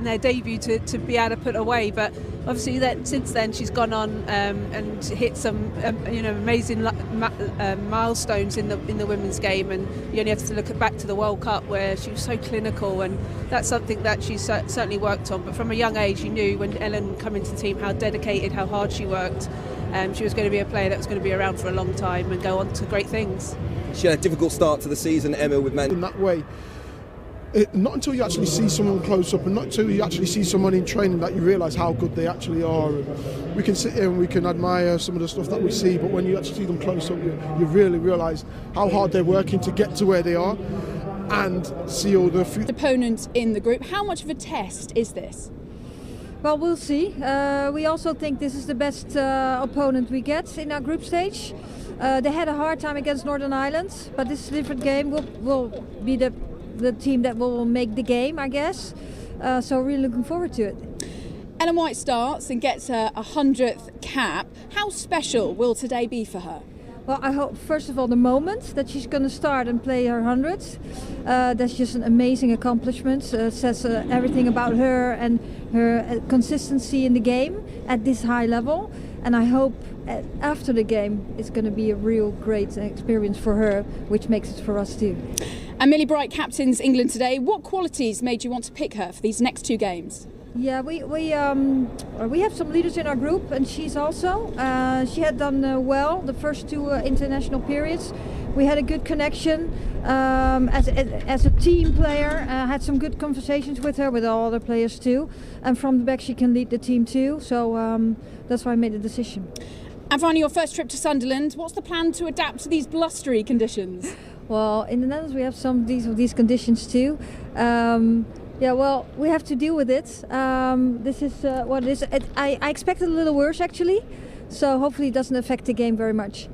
their debut to be able to put away. But obviously, since then she's gone on and hit some amazing milestones in the women's game. And you only have to look back to the World Cup where she was so clinical, and that's something that she's certainly worked on. But from a young age, you knew when Ellen came into the team how dedicated, how hard she worked. She was going to be a player that was going to be around for a long time and go on to great things. She had a difficult start to the season, Emma, with men. In that way, not until you actually see someone close up and not until you actually see someone in training that you realise how good they actually are. And we can sit here and we can admire some of the stuff that we see, but when you actually see them close up, you really realise how hard they're working to get to where they are and see all the opponents in the group. How much of a test is this? Well, we'll see. We also think this is the best opponent we get in our group stage. They had a hard time against Northern Ireland, but this is a different game. We'll be the team that will make the game, I guess. So really looking forward to it. Ellen White starts and gets her 100th cap. How special will today be for her? Well, I hope, first of all, the moment that she's going to start and play her 100th. That's just an amazing accomplishment. Says everything about her and her consistency in the game at this high level. And I hope after the game it's going to be a real great experience for her, which makes it for us too. And Millie Bright captains England today. What qualities made you want to pick her for these next two games? Yeah, we have some leaders in our group, and she's also. She had done well the first two international periods. We had a good connection as a team player. Had some good conversations with her, with all other players too. And from the back, she can lead the team too. So that's why I made the decision. And finally, your first trip to Sunderland. What's the plan to adapt to these blustery conditions? Well, in the Netherlands we have some of these conditions too. Yeah, well, we have to deal with it. This is what it is. I expected a little worse actually, so hopefully it doesn't affect the game very much.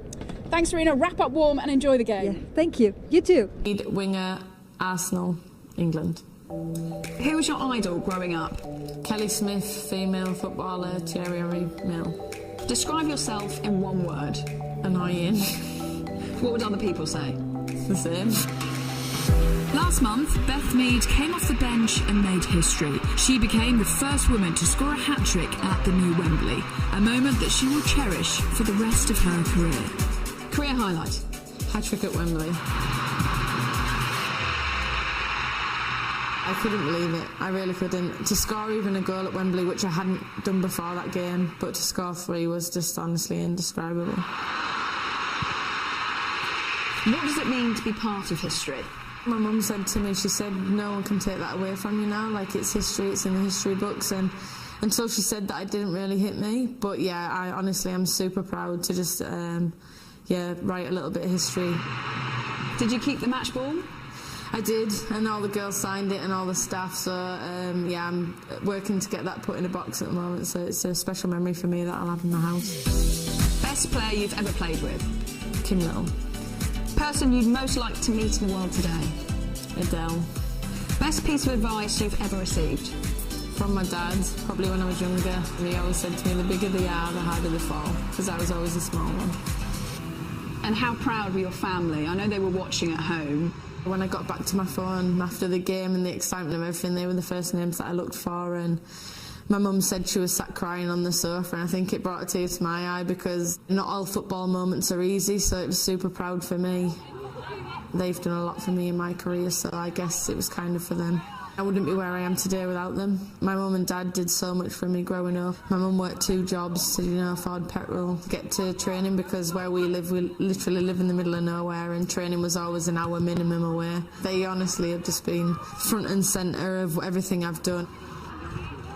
Thanks, Serena. Wrap up warm and enjoy the game. Yeah, thank you. You too. Lead winger, Arsenal, England. Who was your idol growing up? Kelly Smith, female footballer, Thierry Henry, male. Describe yourself in one word. Annoying. What would other people say? The same. Last month, Beth Mead came off the bench and made history. She became the first woman to score a hat-trick at the new Wembley, a moment that she will cherish for the rest of her career. Career highlight? Hat-trick at Wembley. I couldn't believe it. I really couldn't. To score even a goal at Wembley, which I hadn't done before that game, but to score 3 was just honestly indescribable. What does it mean to be part of history? My mum said to me, she said, no one can take that away from you now, like it's history, it's in the history books, and until she said that, it didn't really hit me. But yeah, I honestly am super proud to just, write a little bit of history. Did you keep the match ball? I did, and all the girls signed it and all the staff, so I'm working to get that put in a box at the moment, so it's a special memory for me that I'll have in my house. Best player you've ever played with? Kim Little. Person you'd most like to meet in the world today? Adele. Best piece of advice you've ever received? From my dad, probably when I was younger. He always said to me, the bigger they are, the harder they fall, because I was always a small one. And how proud were your family? I know they were watching at home. When I got back to my phone after the game and the excitement of everything, they were the first names that I looked for, and my mum said she was sat crying on the sofa, and I think it brought a tear to my eye because not all football moments are easy, so it was super proud for me. They've done a lot for me in my career, so I guess it was kind of for them. I wouldn't be where I am today without them. My mum and dad did so much for me growing up. My mum worked 2 jobs to, afford petrol, get to training, because where we live, we literally live in the middle of nowhere, and training was always an hour minimum away. They honestly have just been front and centre of everything I've done.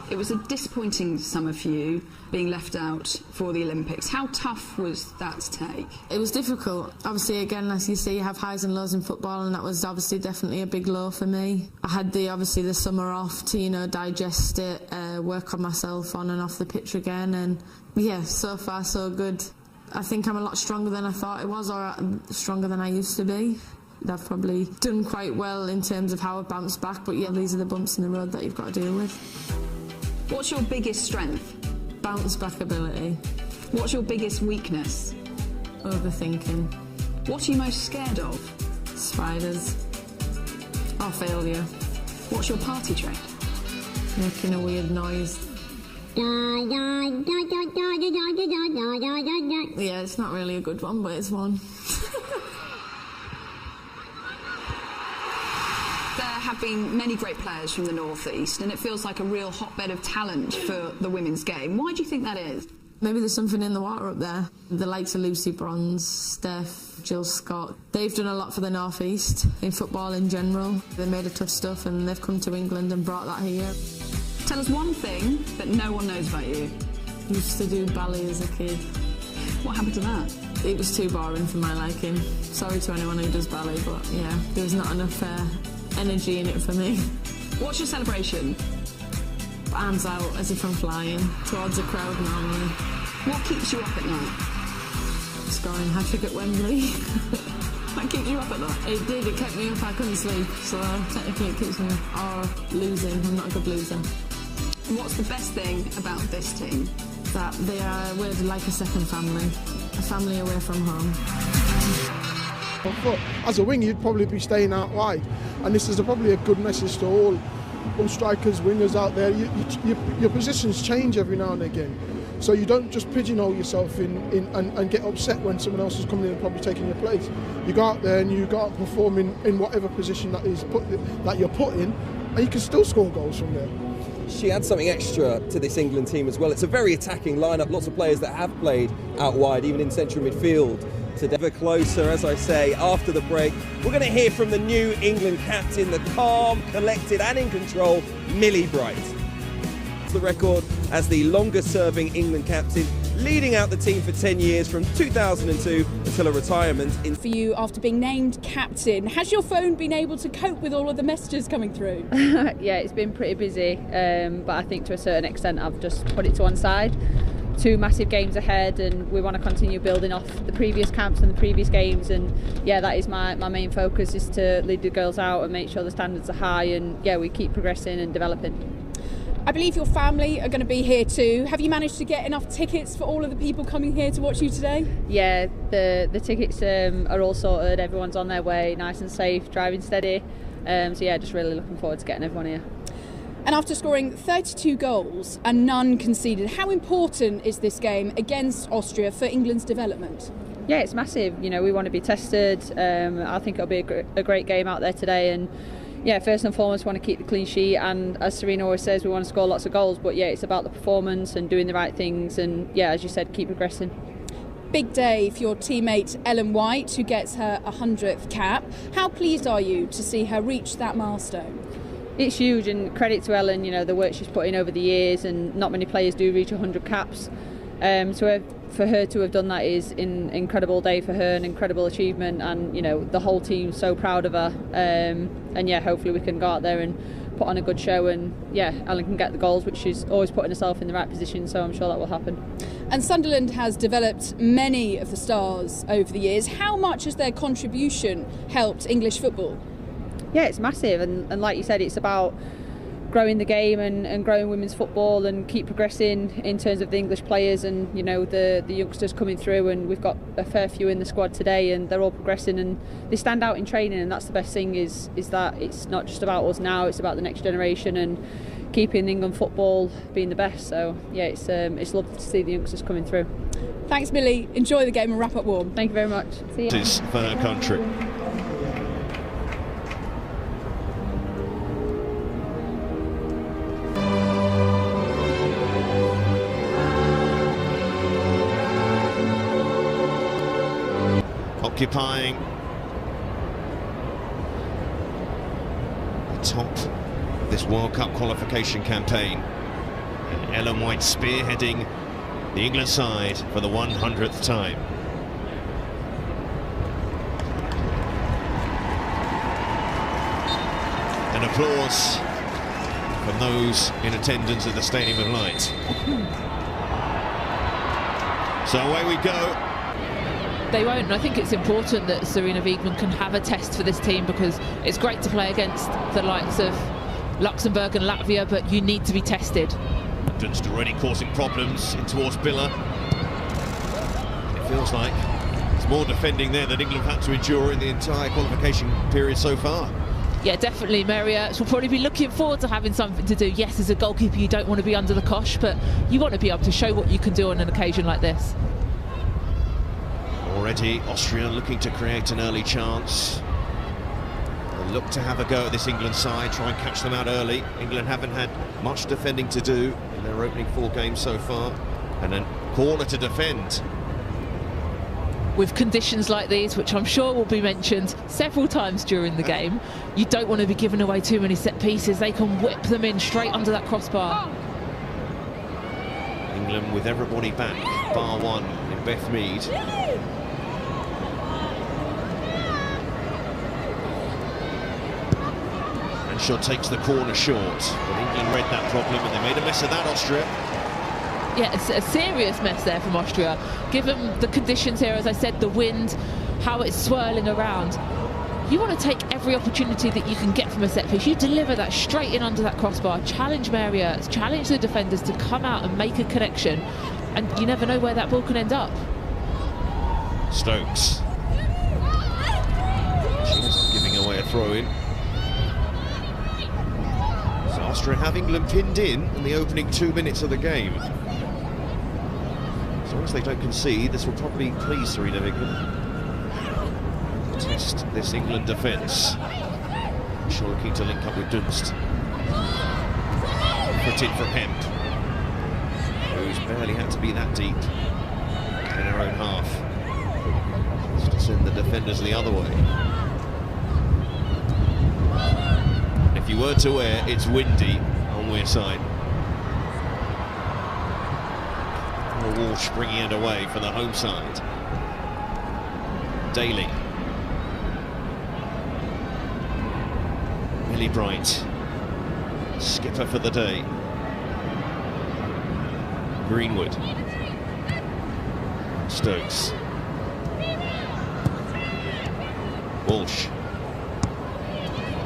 It was a disappointing summer for you, being left out for the Olympics. How tough was that to take? It was difficult. Obviously, again, as you see, you have highs and lows in football, and that was obviously definitely a big low for me. I had the summer off to, digest it, work on myself on and off the pitch again, and yeah, so far so good. I think I'm a lot stronger than I thought I was, or stronger than I used to be. I've probably done quite well in terms of how I bounced back, but yeah, these are the bumps in the road that you've got to deal with. What's your biggest strength? Bounce back ability. What's your biggest weakness? Overthinking. What are you most scared of? Spiders. Or failure. What's your party trick? making a weird noise. Yeah, it's not really a good one, but it's one. There have been many great players from the North East, and it feels like a real hotbed of talent for the women's game. Why do you think that is? Maybe there's something in the water up there. The likes of Lucy Bronze, Steph, Jill Scott, they've done a lot for the North East in football in general. They made a tough stuff and they've come to England and brought that here. Tell us one thing that no one knows about you. Used to do ballet as a kid. What happened to that? It was too boring for my liking. Sorry to anyone who does ballet, but yeah, there was not enough energy in it for me. What's your celebration? Arms out as if I'm flying towards a crowd normally. What keeps you up at night? Scoring hat-trick at Wembley. That keeps you up at night? It did, it kept me up, I couldn't sleep, so technically it keeps me up. Or losing, I'm not a good loser. What's the best thing about this team? That we're like a second family, a family away from home. As a winger, you'd probably be staying out wide, and this is probably a good message to all strikers, wingers out there. Your positions change every now and again, so you don't just pigeonhole yourself in and get upset when someone else is coming in and probably taking your place. You go out there and you go out and perform in whatever position that you're put in, and you can still score goals from there. She adds something extra to this England team as well. It's a very attacking lineup, lots of players that have played out wide, even in central midfield. Today, ever closer, as I say, after the break. We're going to hear from the new England captain, the calm, collected and in control, Millie Bright. It's the record as the longest-serving England captain, leading out the team for 10 years from 2002 until a retirement. For you, after being named captain, has your phone been able to cope with all of the messages coming through? Yeah, it's been pretty busy, but I think to a certain extent I've just put it to one side. 2 massive games ahead, and we want to continue building off the previous camps and the previous games, and yeah, that is my main focus, is to lead the girls out and make sure the standards are high, and yeah, we keep progressing and developing. I believe your family are going to be here too. Have you managed to get enough tickets for all of the people coming here to watch you today? Yeah, the tickets are all sorted, everyone's on their way, nice and safe, driving steady, so yeah, just really looking forward to getting everyone here. And after scoring 32 goals and none conceded, how important is this game against Austria for England's development? Yeah, it's massive. You know, we want to be tested. I think it'll be a great game out there today, and yeah, first and foremost, we want to keep the clean sheet, and as Serena always says, we want to score lots of goals, but yeah, it's about the performance and doing the right things, and yeah, as you said, keep progressing. Big day for your teammate Ellen White, who gets her 100th cap. How pleased are you to see her reach that milestone? It's huge, and credit to Ellen, you know, the work she's put in over the years, and not many players do reach 100 caps. So for her to have done that is an incredible day for her, an incredible achievement, and you know, the whole team's so proud of her. And yeah, hopefully we can go out there and put on a good show, and yeah, Ellen can get the goals, which she's always putting herself in the right position, so I'm sure that will happen. And Sunderland has developed many of the stars over the years. How much has their contribution helped English football? Yeah, it's massive, and like you said, it's about growing the game and growing women's football and keep progressing in terms of the English players and, you know, the youngsters coming through, and we've got a fair few in the squad today, and they're all progressing and they stand out in training, and that's the best thing is that it's not just about us now, it's about the next generation and keeping England football being the best. So yeah, it's lovely to see the youngsters coming through. Thanks, Millie. Enjoy the game and wrap up warm. Thank you very much. See you. It is for her country. Occupying the top of this World Cup qualification campaign, and Ellen White spearheading the England side for the 100th time. And applause from those in attendance at the Stadium of Light. So away we go. They won't, and I think it's important that Serena Wiegmann can have a test for this team, because it's great to play against the likes of Luxembourg and Latvia, but you need to be tested. Dunst already causing problems in towards Biller. It feels like it's more defending there than England have had to endure in the entire qualification period so far. Yeah, definitely. Mary Earps will probably be looking forward to having something to do. Yes, as a goalkeeper, you don't want to be under the cosh, but you want to be able to show what you can do on an occasion like this. Already, Austria looking to create an early chance. They look to have a go at this England side, try and catch them out early. England haven't had much defending to do in their opening 4 games so far. And a corner to defend. With conditions like these, which I'm sure will be mentioned several times during the game, you don't want to be giving away too many set pieces. They can whip them in straight under that crossbar. England with everybody back, bar one in Beth Mead. Henshaw takes the corner short, but England read that problem and they made a mess of that, Austria. Yeah, it's a serious mess there from Austria. Given the conditions here, as I said, the wind, how it's swirling around, you want to take every opportunity that you can get from a set piece. You deliver that straight in under that crossbar, challenge Mary Earps, challenge the defenders to come out and make a connection, and you never know where that ball can end up. Stokes. She's giving away a throw-in. So Austria have England pinned in the opening 2 minutes of the game. As long as they don't concede, this will probably please Serena Vigman. Test this England defence. Shaw looking to link up with Dunst. Put in from Hemp, who's barely had to be that deep in her own half. Just to send the defenders the other way. If you weren't aware, it's windy on Weir side. Walsh bringing it away for the home side. Daly. Millie Bright, skipper for the day. Greenwood. Stokes. Walsh.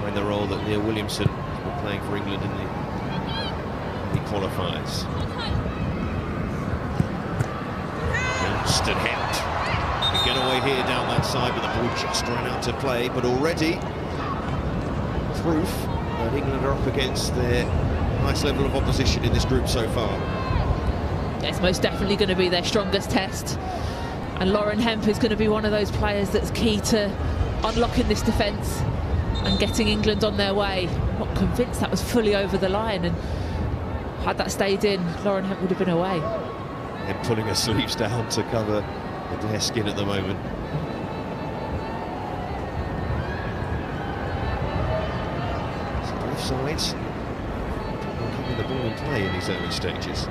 In the role that Leah Williamson was playing for England in the qualifiers. Johnston Hemp. We get away here down that side, but the ball just ran out to play. But already proof that England are up against their highest level of opposition in this group so far. It's most definitely going to be their strongest test, and Lauren Hemp is going to be one of those players that's key to unlocking this defence and getting England on their way. I'm not convinced that was fully over the line, and had that stayed in, Lauren Hemp would have been away. And pulling her sleeves down to cover the bare skin at the moment. So both sides keeping the ball in play in these early stages.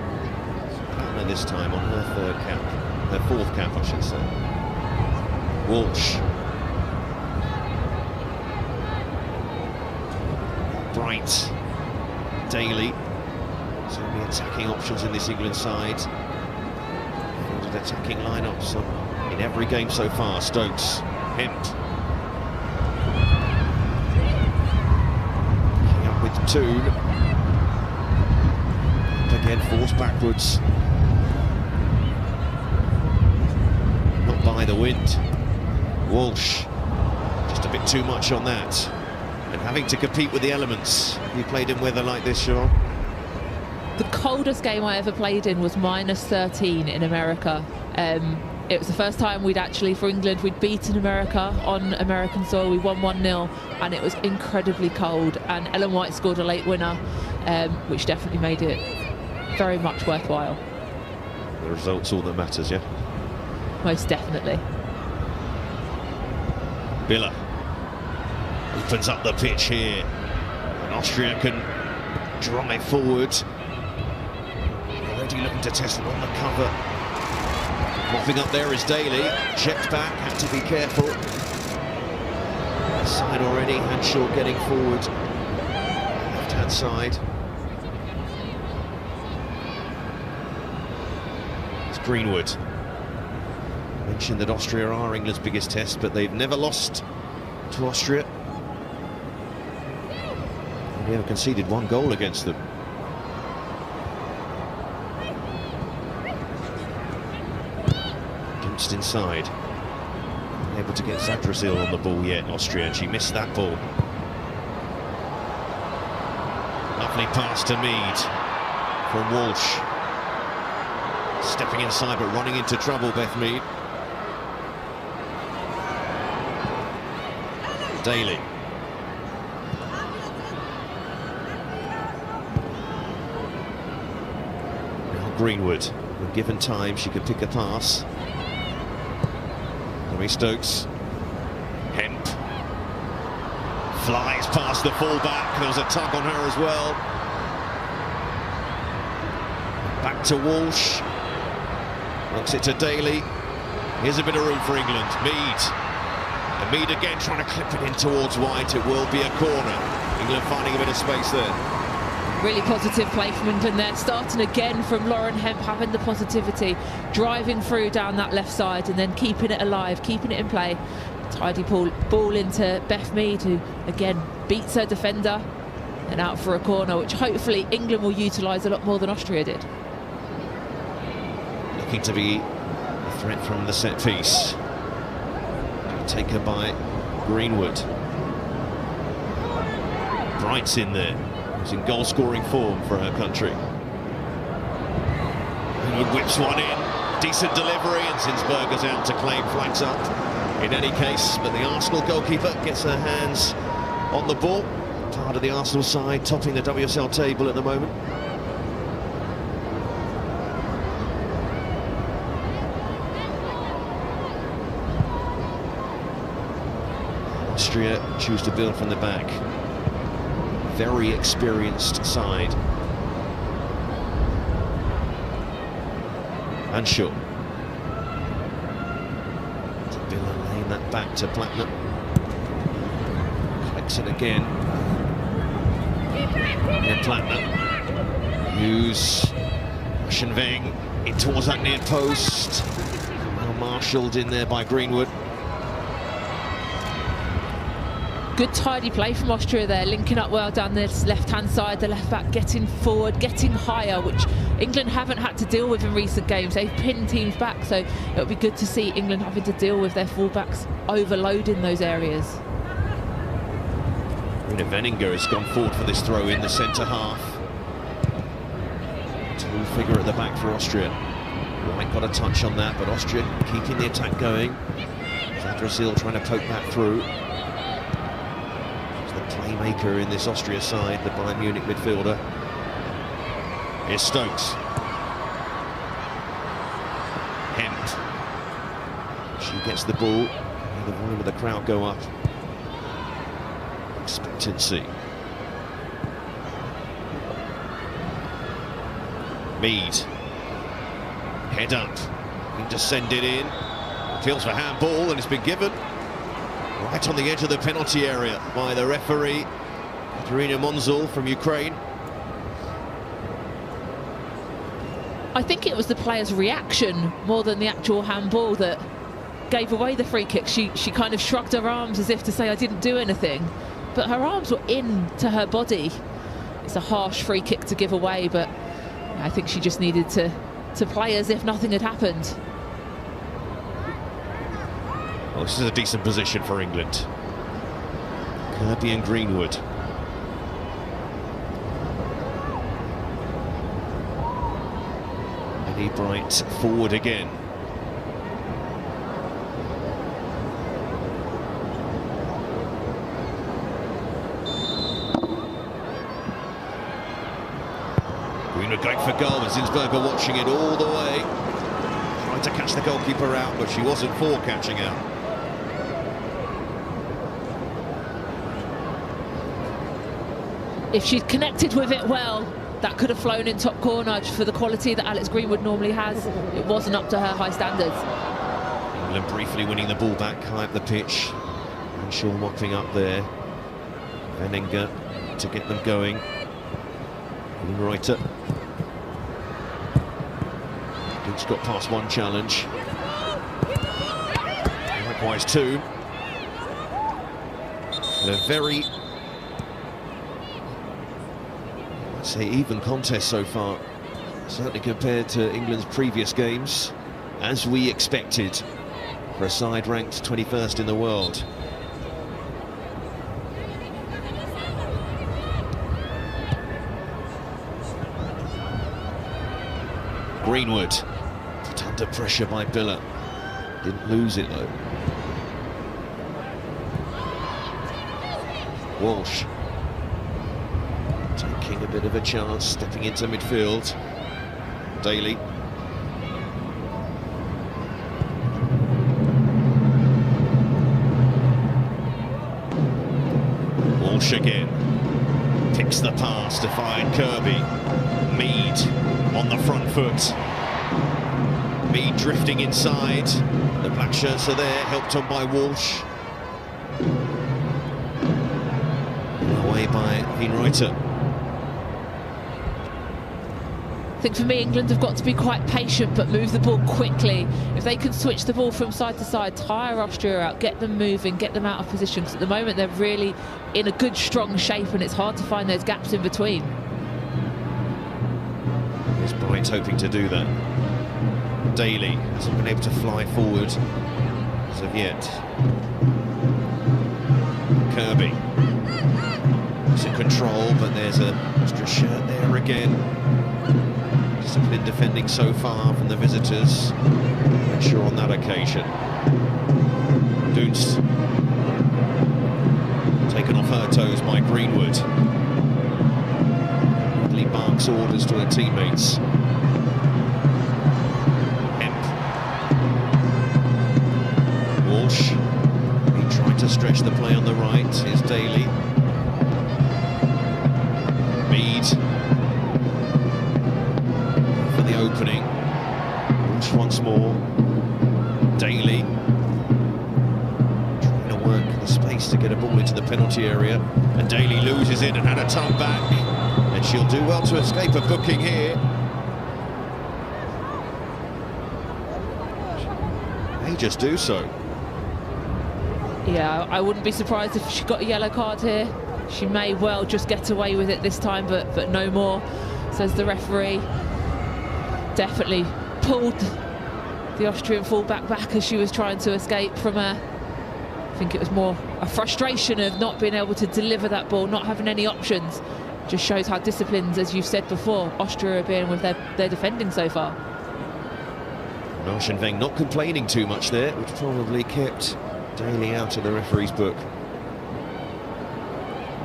Partner this time on her third cap, her fourth cap I should say. Walsh. Bright. Daly. So many attacking options in this England side. Attacking lineups in every game so far. Stokes, Hemp. Picking up with Toon. And again forced backwards. Not by the wind. Walsh, just a bit too much on that. And having to compete with the elements. You played in weather like this, Sean? The coldest game I ever played in was -13 in America. It was the first time we'd actually, for England, we'd beaten America on American soil. We won 1-0, and it was incredibly cold. And Ellen White scored a late winner, which definitely made it very much worthwhile. The result's all that matters, yeah? Most definitely. Biller opens up the pitch here, and Austria can drive forward. Already looking to test it on the cover. Mopping up there is Daly. Checked back, had to be careful. Side already, Henshaw getting forward. Left hand side. It's Greenwood. Mentioned that Austria are England's biggest test, but they've never lost to Austria. They have conceded 1 goal against them. Inside, able to get Zadrazil on the ball yet, Austria, and she missed that ball. Lovely pass to Mead from Walsh. Stepping inside but running into trouble, Beth Mead. Daly. Now Greenwood. When given time, she could pick a pass. Louis Stokes. Hemp. Flies past the fullback. There was a tug on her as well. Back to Walsh. Knocks it to Daly. Here's a bit of room for England. Mead. And Mead again trying to clip it in towards White. It will be a corner. England finding a bit of space there. Really positive play from England there, starting again from Lauren Hemp, having the positivity, driving through down that left side and then keeping it alive, keeping it in play. Tidy ball into Beth Mead, who again beats her defender and out for a corner, which hopefully England will utilise a lot more than Austria did. Looking to be a threat from the set piece. Taken by Greenwood. Bright's in there. He's in goal-scoring form for her country. Greenwood whips one in. Decent delivery, and Zinsberger's out to claim flags up. In any case, but the Arsenal goalkeeper gets her hands on the ball. Part of the Arsenal side topping the WSL table at the moment. Austria choose to build from the back. Very experienced side. And Shaw. Villa laying that back to Plattner. Collects it again. And Plattner. Use Shenveng in towards that near post. Well marshalled in there by Greenwood. Good tidy play from Austria there, linking up well down this left-hand side, the left-back getting forward, getting higher, which England haven't had to deal with in recent games. They've pinned teams back, so it'll be good to see England having to deal with their fullbacks overloading those areas. Rina Veninger has gone forward for this throw in the centre half. Tall figure at the back for Austria. White got a touch on that, but Austria keeping the attack going. Zadrazil trying to poke that through. Playmaker in this Austria side, the Bayern Munich midfielder. Here's Stokes. Hemp. She gets the ball. The volume of the crowd go up. Expectancy. Mead. Head up. He just send it in. Feels for handball and it's been given. Right on the edge of the penalty area by the referee, Katerina Monzul from Ukraine. I think it was the player's reaction more than the actual handball that gave away the free kick. She kind of shrugged her arms as if to say, I didn't do anything. But her arms were into her body. It's a harsh free kick to give away, but I think she just needed to play as if nothing had happened. Well, this is a decent position for England. Kirby and Greenwood. Eddie Bright forward again. Greenwood going for goal, and Zinsberger watching it all the way. Tried to catch the goalkeeper out, but she wasn't for catching out. If she'd connected with it well, that could have flown in top corner. For the quality that Alex Greenwood normally has, it wasn't up to her high standards. England briefly winning the ball back high up the pitch. And Shaw mopping up there. Veninger to get them going. Reuter. It's got past one challenge. Likewise two. And a very, I'd say, even contest so far. Certainly compared to England's previous games, as we expected for a side ranked 21st in the world. Greenwood, put under pressure by Biller. Didn't lose it though. Walsh taking a bit of a chance, stepping into midfield. Daly. Walsh again. Picks the pass to find Kirby. Mead on the front foot. Mead drifting inside. The black shirts are there, helped on by Walsh. Away by Reuter. I think for me, England have got to be quite patient but move the ball quickly. If they can switch the ball from side to side, tire Austria out, get them moving, get them out of position, because at the moment they're really in a good, strong shape and it's hard to find those gaps in between. Here's Bright hoping to do that. Daly hasn't been able to fly forward as of yet. Kirby. It's in control, but there's a extra shirt there again. Disciplined defending so far from the visitors. Not sure on that occasion. Dunst taken off her toes by Greenwood. Ridley barks orders to her teammates. Hemp. Walsh. He tried to stretch the play on the right. Here's Daly. Mead. For the opening. Walsh once more. Daly. Trying to work the space to get a ball into the penalty area. And Daly loses it and had a tongue back. And she'll do well to escape a booking here. May just do so. Yeah, I wouldn't be surprised if she got a yellow card here. She may well just get away with it this time, but no more, says the referee. Definitely pulled the Austrian fullback back as she was trying to escape from her. I think it was more a frustration of not being able to deliver that ball, not having any options. Just shows how disciplined, as you've said before, Austria are being with their defending so far. Marschenweng not complaining too much there, which probably kept Daly out of the referee's book.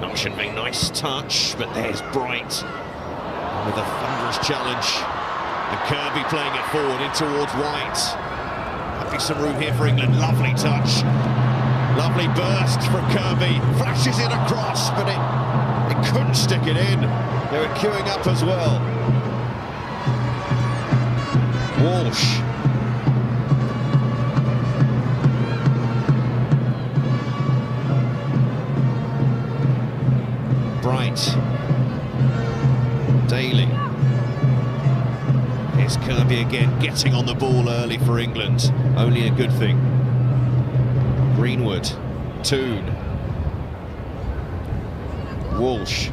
Marschenweng, nice touch, but there's Bright with a thunderous challenge. And Kirby playing it forward in towards White. Might be some room here for England. Lovely touch. Lovely burst from Kirby. Flashes it across, but it couldn't stick it in. They were queuing up as well. Walsh. Bright. Daly. Here's Kirby again, getting on the ball early for England. Only a good thing. Greenwood. Toon. Walsh.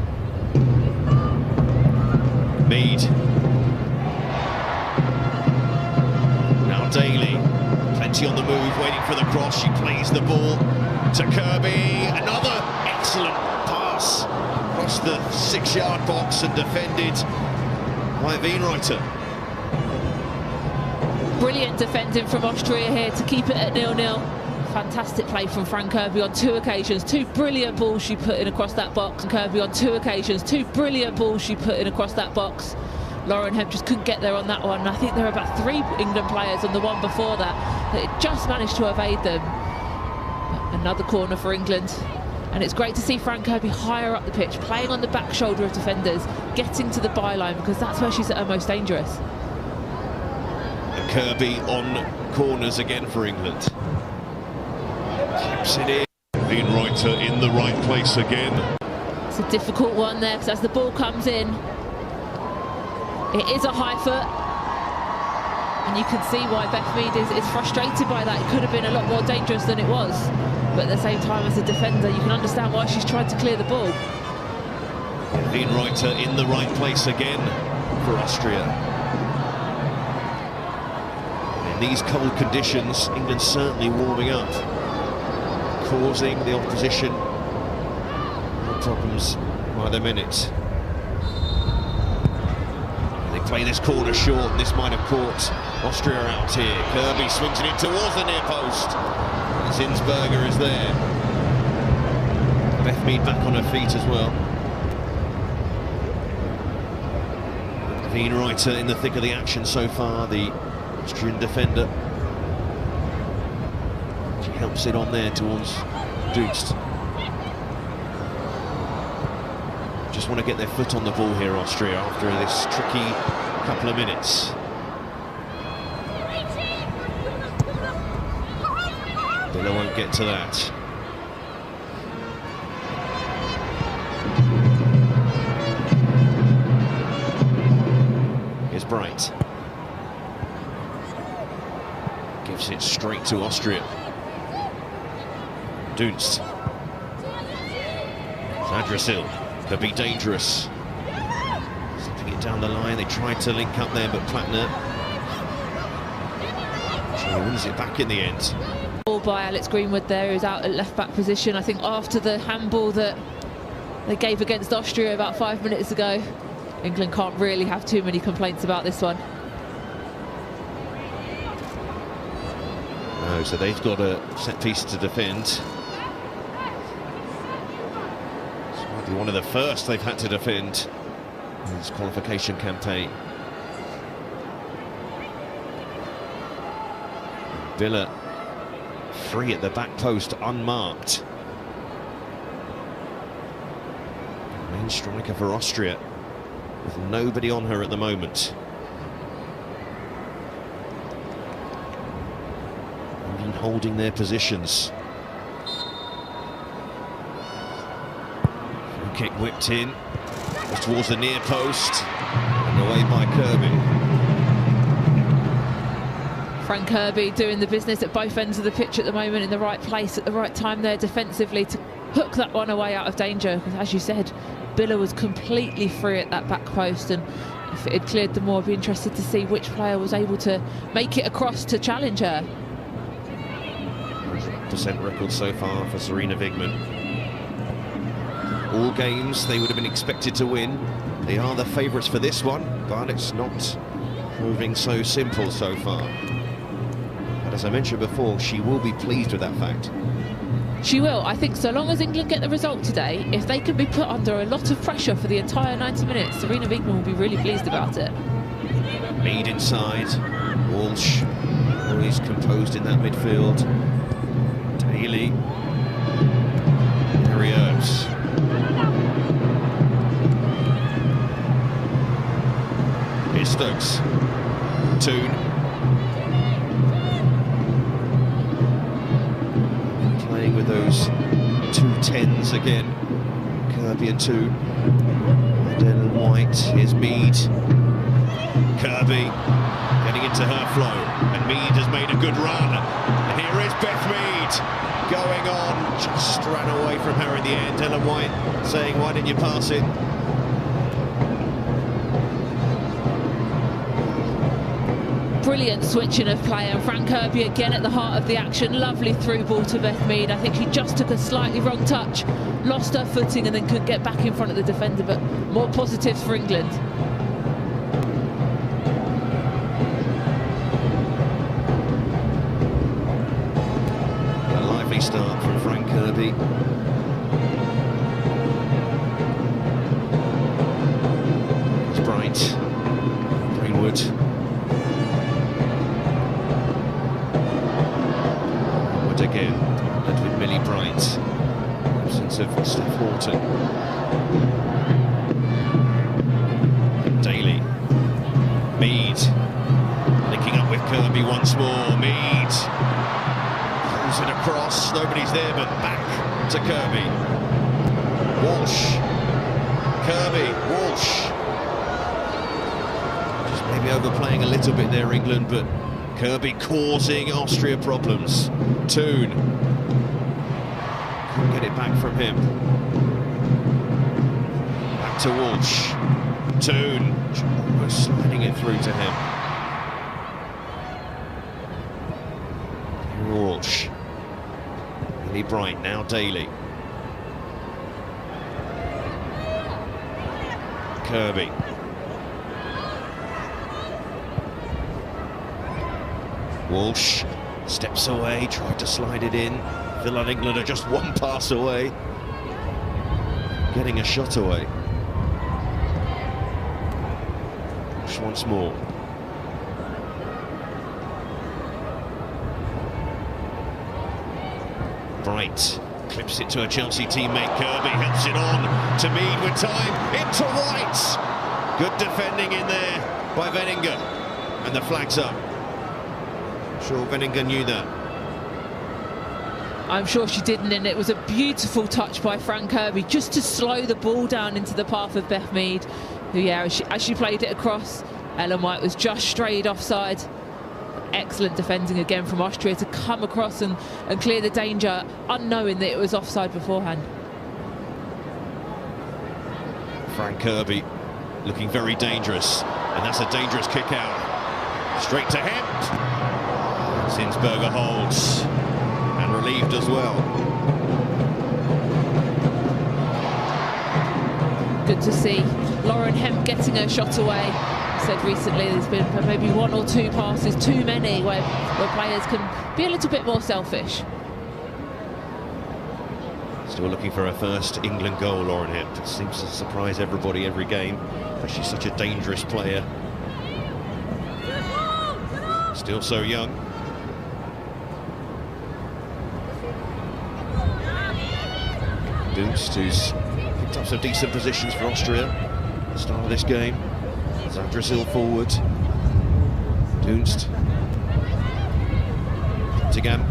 Mead. Now Daly. Plenty on the move, waiting for the cross. She plays the ball to Kirby. Another excellent pass across the 6-yard box and defended by Reuter. Brilliant defending from Austria here to keep it at 0-0. Fantastic play from Fran Kirby on 2 occasions. 2 brilliant balls she put in across that box. Kirby on 2 occasions. 2 brilliant balls she put in across that box. Lauren Hemp just couldn't get there on that one. I think there were about 3 England players on the one before that just managed to evade them. Another corner for England. And it's great to see Fran Kirby higher up the pitch, playing on the back shoulder of defenders, getting to the byline, because that's where she's at her most dangerous. And Kirby on corners again for England. Keeps it in. Reuter in the right place again. It's a difficult one there, because as the ball comes in, it is a high foot. And you can see why Beth Mead is frustrated by that. It could have been a lot more dangerous than it was. But at the same time, as a defender, you can understand why she's tried to clear the ball. Reuter in the right place again for Austria. In these cold conditions, England certainly warming up, causing the opposition problems by the minute. They play this corner short. This might have caught Austria out here. Kirby swings it in towards the near post. Zinsberger is there. Beth Mead back on her feet as well. Wienreiter in the thick of the action so far, the Austrian defender. She helps it on there towards Dunst. Just want to get their foot on the ball here, Austria, after this tricky couple of minutes. Villa won't get to that. Here's Bright. Gives it straight to Austria. Dunst. Zadrasil. Could be dangerous. Slipping it down the line. They tried to link up there, but Plattner. She wins it back in the end. Ball by Alex Greenwood there, who's out at left-back position. I think after the handball that they gave against Austria about 5 minutes ago, England can't really have too many complaints about this one. No, so they've got a set piece to defend. One of the first they've had to defend in this qualification campaign. Villa free at the back post, unmarked. Main striker for Austria, with nobody on her at the moment. England holding their positions. Kick whipped in, just towards the near post, and away by Kirby. Frank Kirby doing the business at both ends of the pitch at the moment, in the right place at the right time there defensively to hook that one away out of danger. Because as you said, Billa was completely free at that back post, and if it had cleared them more, I'd be interested to see which player was able to make it across to challenge her. 100% record so far for Serena Wigman. All games they would have been expected to win. They are the favourites for this one, but it's not proving so simple so far. But as I mentioned before, she will be pleased with that fact. She will. I think so long as England get the result today, if they can be put under a lot of pressure for the entire 90 minutes, Serena Wigman will be really pleased about it. Mead inside. Walsh always composed in that midfield. Daly. Harry Earps. Here's Stokes. Toon. Playing with those 2 10s again. Kirby and Toon. And Ellen White. Here's Mead. Kirby getting into her flow. And Mead has made a good run. And here is Beth Mead going on. Just ran away from her in the end. Ellen White saying, why didn't you pass it? Brilliant switching of play, and Frank Kirby again at the heart of the action. Lovely through ball to Beth Mead. I think she just took a slightly wrong touch, lost her footing and then couldn't get back in front of the defender, but more positives for England. A lively start from Frank Kirby. It's Bright. Greenwood. Again, and with Millie Bright, absence of Steph Horton. Daly, Mead, linking up with Kirby once more. Mead pulls it across, nobody's there, but back to Kirby. Walsh, Kirby, Walsh. Just maybe overplaying a little bit there, England, but Kirby causing Austria problems. Toon. Couldn't get it back from him. Back to Walsh. Toon. Almost sliding it through to him. Walsh. Really Bright, now Daly. Kirby. Walsh steps away, tried to slide it in. Villa and England are just one pass away, getting a shot away. Walsh once more. Bright clips it to a Chelsea teammate. Kirby helps it on to Mead with time into White. Good defending in there by Veninger, and the flag's up. Sure, Veninger knew that. I'm sure she didn't, and it was a beautiful touch by Fran Kirby just to slow the ball down into the path of Beth Mead, who, yeah, as she played it across, Ellen White was just strayed offside. Excellent defending again from Austria to come across and clear the danger, unknowing that it was offside beforehand. Fran Kirby looking very dangerous, and that's a dangerous kick out. Straight to Hemp. Sinsberger holds, and relieved as well. Good to see Lauren Hemp getting her shot away. Said recently there's been maybe one or two passes too many where players can be a little bit more selfish. Still looking for her first England goal, Lauren Hemp. It seems to surprise everybody every game, but she's such a dangerous player. Still so young. Dunst, who's picked up some decent positions for Austria at the start of this game. Zandrasil forward. Dunst. Tigam.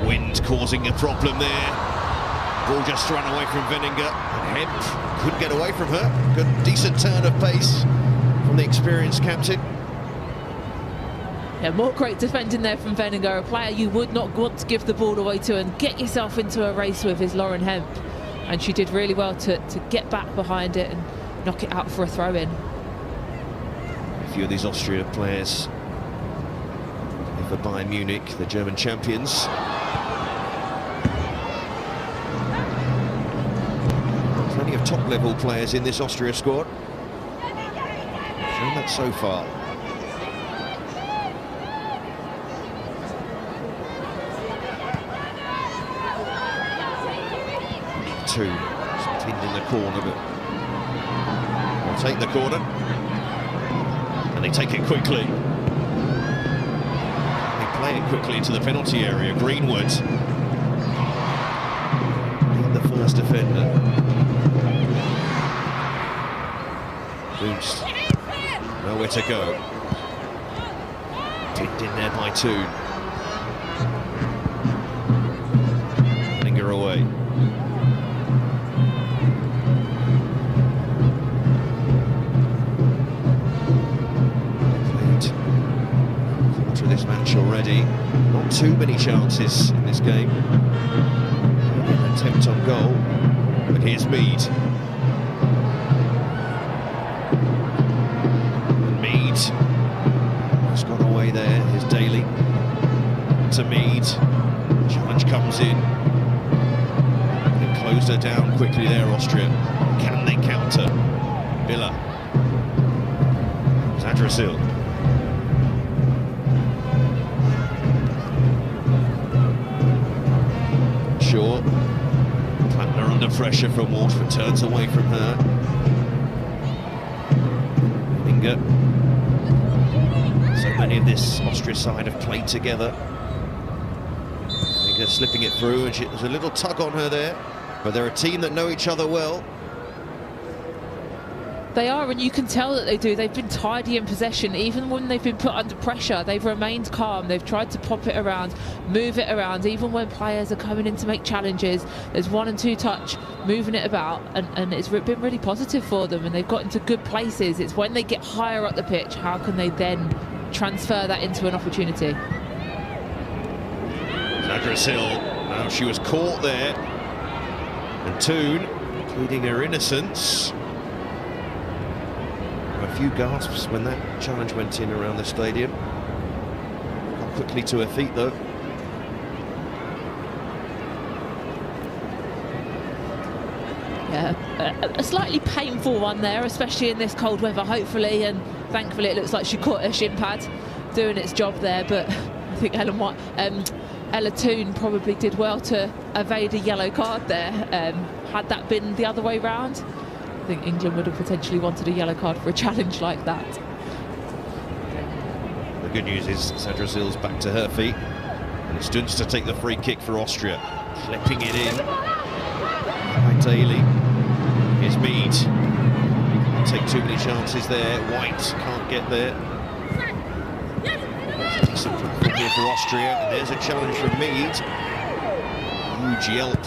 Wind causing a problem there. Ball just thrown away from Veninger. And Hemp couldn't get away from her. Good, decent turn of pace from the experienced captain. Yeah, more great defending there from Veninger. A player you would not want to give the ball away to and get yourself into a race with is Lauren Hemp. And she did really well to get back behind it and knock it out for a throw-in. A few of these Austria players for Bayern Munich, the German champions. Plenty of top-level players in this Austria squad. Shown that so far. It's pinned in the corner, but they'll take the corner, and they take it quickly. They play it quickly into the penalty area. Greenwood, the first defender. Dunst, nowhere to go. Pinned in there by Toon. Veninger away. This match already, not too many chances in this game. An attempt on goal, but here's Mead. And Mead has gone away there. Here's Daly to Mead. Challenge comes in. They closed her down quickly there, Austria. Can they counter? Villa. Zandrasil. Shaw. Plattner under pressure from Walsh, but turns away from her. Veninger. So many of this Austria side have played together. Veninger slipping it through, and there's a little tug on her there, but they're a team that know each other well. They are, and you can tell that they do. They've been tidy in possession. Even when they've been put under pressure, they've remained calm. They've tried to pop it around, move it around. Even when players are coming in to make challenges, there's one and two touch, moving it about, and it's been really positive for them, and they've got into good places. It's when they get higher up the pitch, how can they then transfer that into an opportunity? Zandrasil, now she was caught there. And Toon, pleading her innocence. A few gasps when that challenge went in around the stadium. Got quickly to her feet though. Yeah, a slightly painful one there, especially in this cold weather, hopefully, and Thankfully, it looks like she caught her shin pad doing its job there, but I think Ella Toone probably did well to evade a yellow card there. Had that been the other way round, I think England would have potentially wanted a yellow card for a challenge like that. The good news is Sandra Sills back to her feet, and it's Dunst to take the free kick for Austria, clipping it in by Daly. Here's Mead. Can't take too many chances there. White can't get there. Decent here for Austria, and there's a challenge from Mead. Huge yelp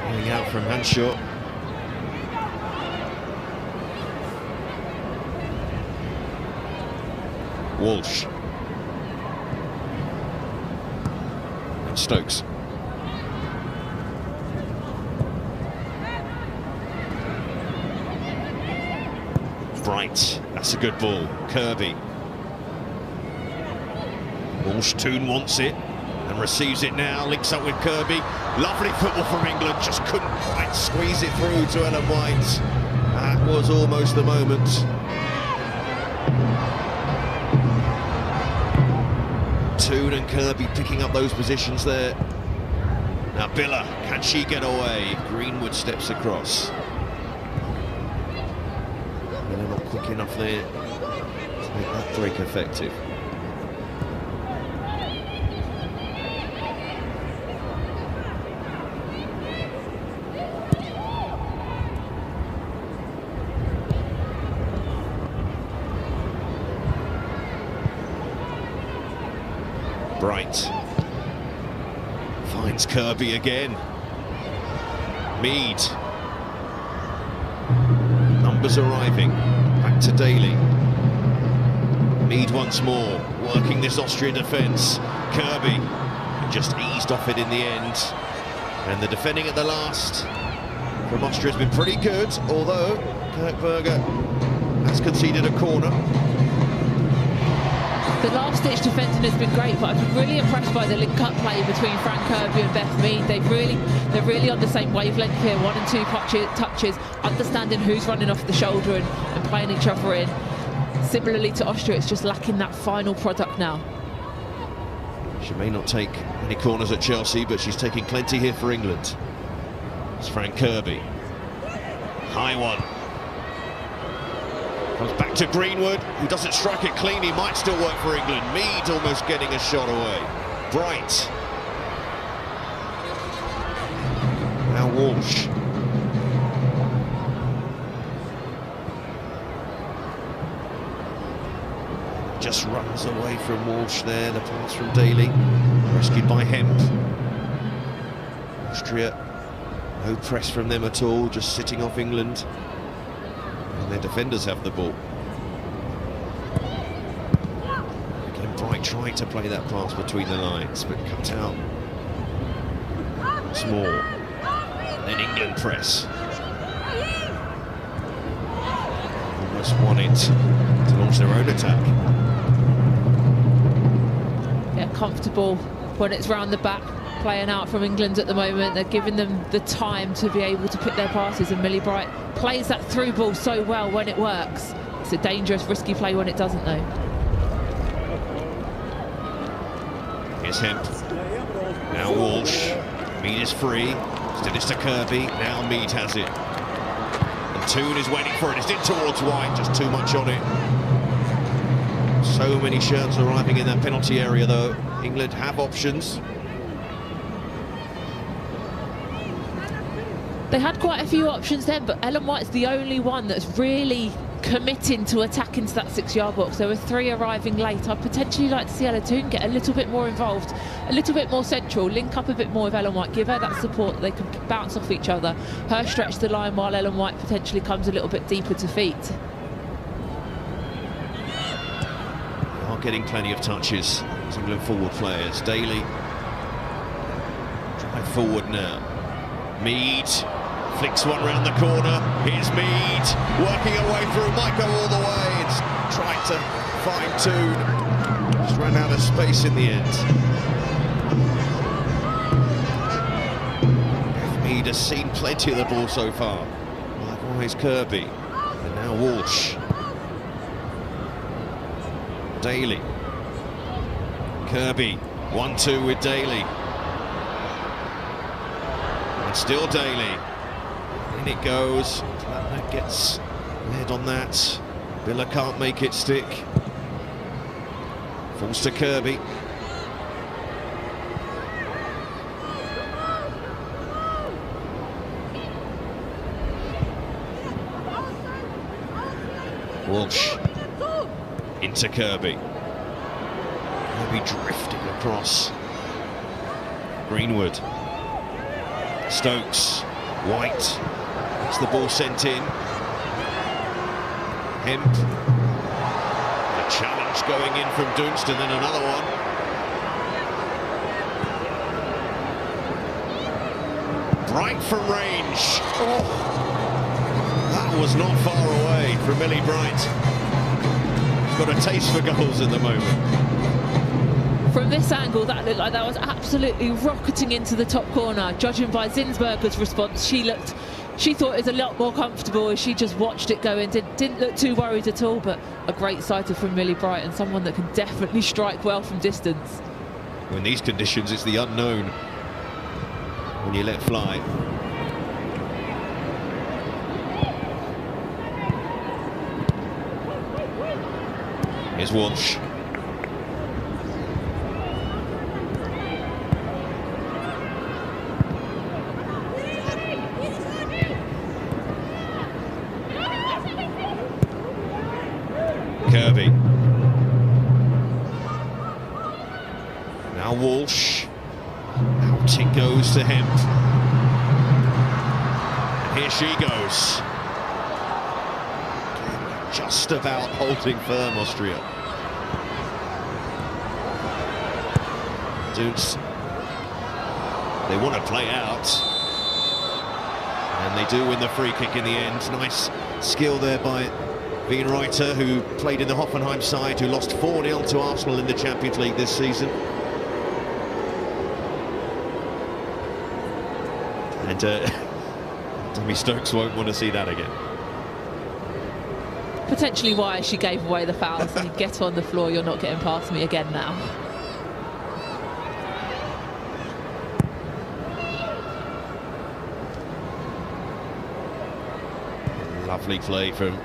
going out from Hanshaw. Walsh and Stokes. Bright, that's a good ball. Kirby. Walsh, Toone wants it and receives it now, links up with Kirby. Lovely football from England, just couldn't quite squeeze it through to Ellen White. That was almost the moment. Toone and Kirby picking up those positions there. Now Billa, can she get away? Greenwood steps across. Billa not quick enough there to make that break effective. Bright finds Kirby again. Mead. Numbers arriving. Back to Daly. Mead once more, working this Austrian defence. Kirby just eased off it in the end. And the defending at the last from Austria has been pretty good, although Kirkberger has conceded a corner. The last-ditch defending has been great, but I've been really impressed by the link-up play between Fran Kirby and Beth Mead. They're really on the same wavelength here, 1 and 2 touches, understanding who's running off the shoulder and playing each other in. Similarly to Austria, it's just lacking that final product now. She may not take any corners at Chelsea, but she's taking plenty here for England. It's Fran Kirby. High one. Comes back to Greenwood, who doesn't strike it clean. He might still work for England. Mead almost getting a shot away. Bright. Now Walsh. Just runs away from Walsh there. The pass from Daly. Rescued by Hemp. Austria, no press from them at all, just sitting off England. Their defenders have the ball. Again, Bright trying to play that pass between the lines, but cut out. Small. And then England press. Almost want it to launch their own attack. Yeah, comfortable when it's round the back. Playing out from England at the moment. They're giving them the time to be able to pick their passes, and Millie Bright plays that through ball so well when it works. It's a dangerous, risky play when it doesn't, though. Here's Hemp. Now Walsh. Mead is free. Still it's to Kirby. Now Mead has it. And Toone is waiting for it. It's in towards White. Just too much on it. So many shirts arriving in that penalty area, though. England have options. They had quite a few options then, but Ellen White's the only one that's really committing to attack into that 6-yard box. There were 3 arriving late. I'd potentially like to see Ella Toone get a little bit more involved, a little bit more central, link up a bit more with Ellen White, give her that support. They can bounce off each other. Her stretch the line while Ellen White potentially comes a little bit deeper to feet. They are getting plenty of touches, England forward players. Daly. Drive forward now. Mead. Flicks one round the corner. Here's Mead working her way through. Might go all the way. It's tried to fine-tune. Just ran out of space in the end. Mead has seen plenty of the ball so far. Likewise Kirby. And now Walsh. Daly. Kirby, 1-2 with Daly. And still Daly. In it goes. That gets led on that. Villa can't make it stick. Falls to Kirby. Walsh into Kirby. Kirby drifting across. Greenwood. Stokes. White. Gets the ball sent in. Hemp. A challenge going in from Dunstan, then another one. Bright from range. Oh. That was not far away from Millie Bright. He's got a taste for goals at the moment. From this angle, that looked like that was absolutely rocketing into the top corner. Judging by Zinsberger's response, she thought it was a lot more comfortable as she just watched it go in. Didn't look too worried at all, but a great sighter from Millie Bright and someone that can definitely strike well from distance. In these conditions, it's the unknown when you let fly. Here's Walsh. Kirby. Now Walsh. Out it goes to him. And here she goes. Just about holding firm, Austria. Dudes, they want to play out. And they do win the free kick in the end. Nice skill there by Wienreiter, who played in the Hoffenheim side, who lost 4-0 to Arsenal in the Champions League this season. And Demi Stokes won't want to see that again. Potentially why she gave away the foul. So you get on the floor, you're not getting past me again now. Lovely play from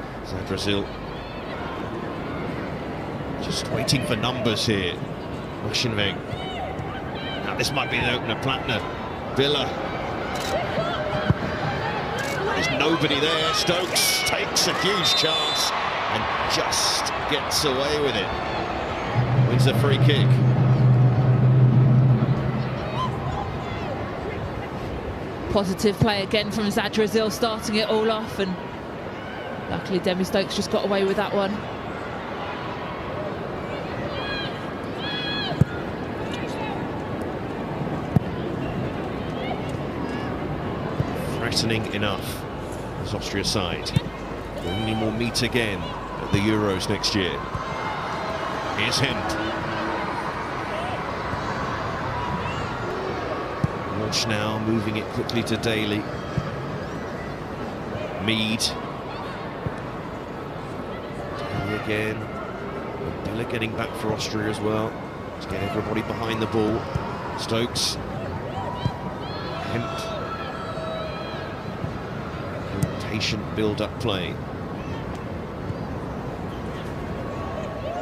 Brazil. Just waiting for numbers here. Waschenweg. Now this might be the opener. Plattner. Villa. There's nobody there. Stokes takes a huge chance and just gets away with it. Wins the free kick. Positive play again from Zadrazil, starting it all off, and luckily Demi Stokes just got away with that one. Threatening enough as Austria side. Only more meet again at the Euros next year. Here's Hemp. Walsh now moving it quickly to Daly. Mead. Daly again. Bella getting back for Austria as well to get everybody behind the ball. Stokes. Hemp. Patient build-up play.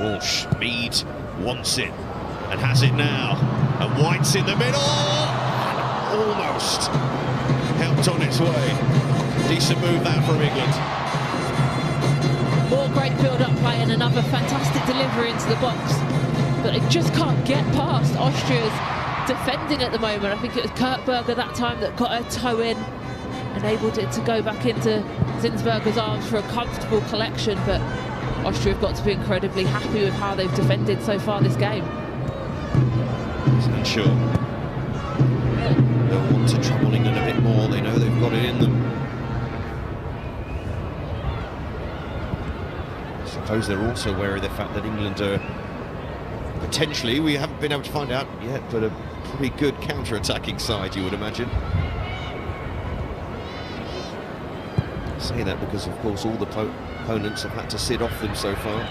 Walsh, Mead wants it and has it now, and White's in the middle, almost helped on its way. Decent move that from England. More great build-up play and another fantastic delivery into the box, but they just can't get past Austria's defending at the moment. I think it was Kirkberger that time that got her toe in, enabled it to go back into Zinsberger's arms for a comfortable collection, but Austria have got to be incredibly happy with how they've defended so far this game. Isn't sure. They'll want to trouble England a bit more. They know they've got it in them. I suppose they're also aware of the fact that England are potentially, we haven't been able to find out yet, but a pretty good counter-attacking side, you would imagine. I say that because, of course, all the opponents have had to sit off them so far.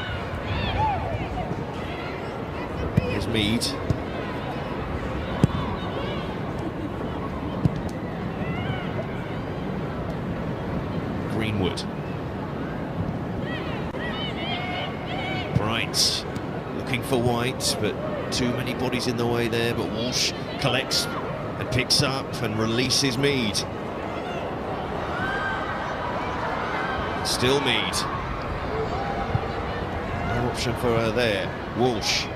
Mead. Greenwood. Bright looking for White, but too many bodies in the way there. But Walsh collects and picks up and releases Mead. Still Mead. No option for her there. Walsh.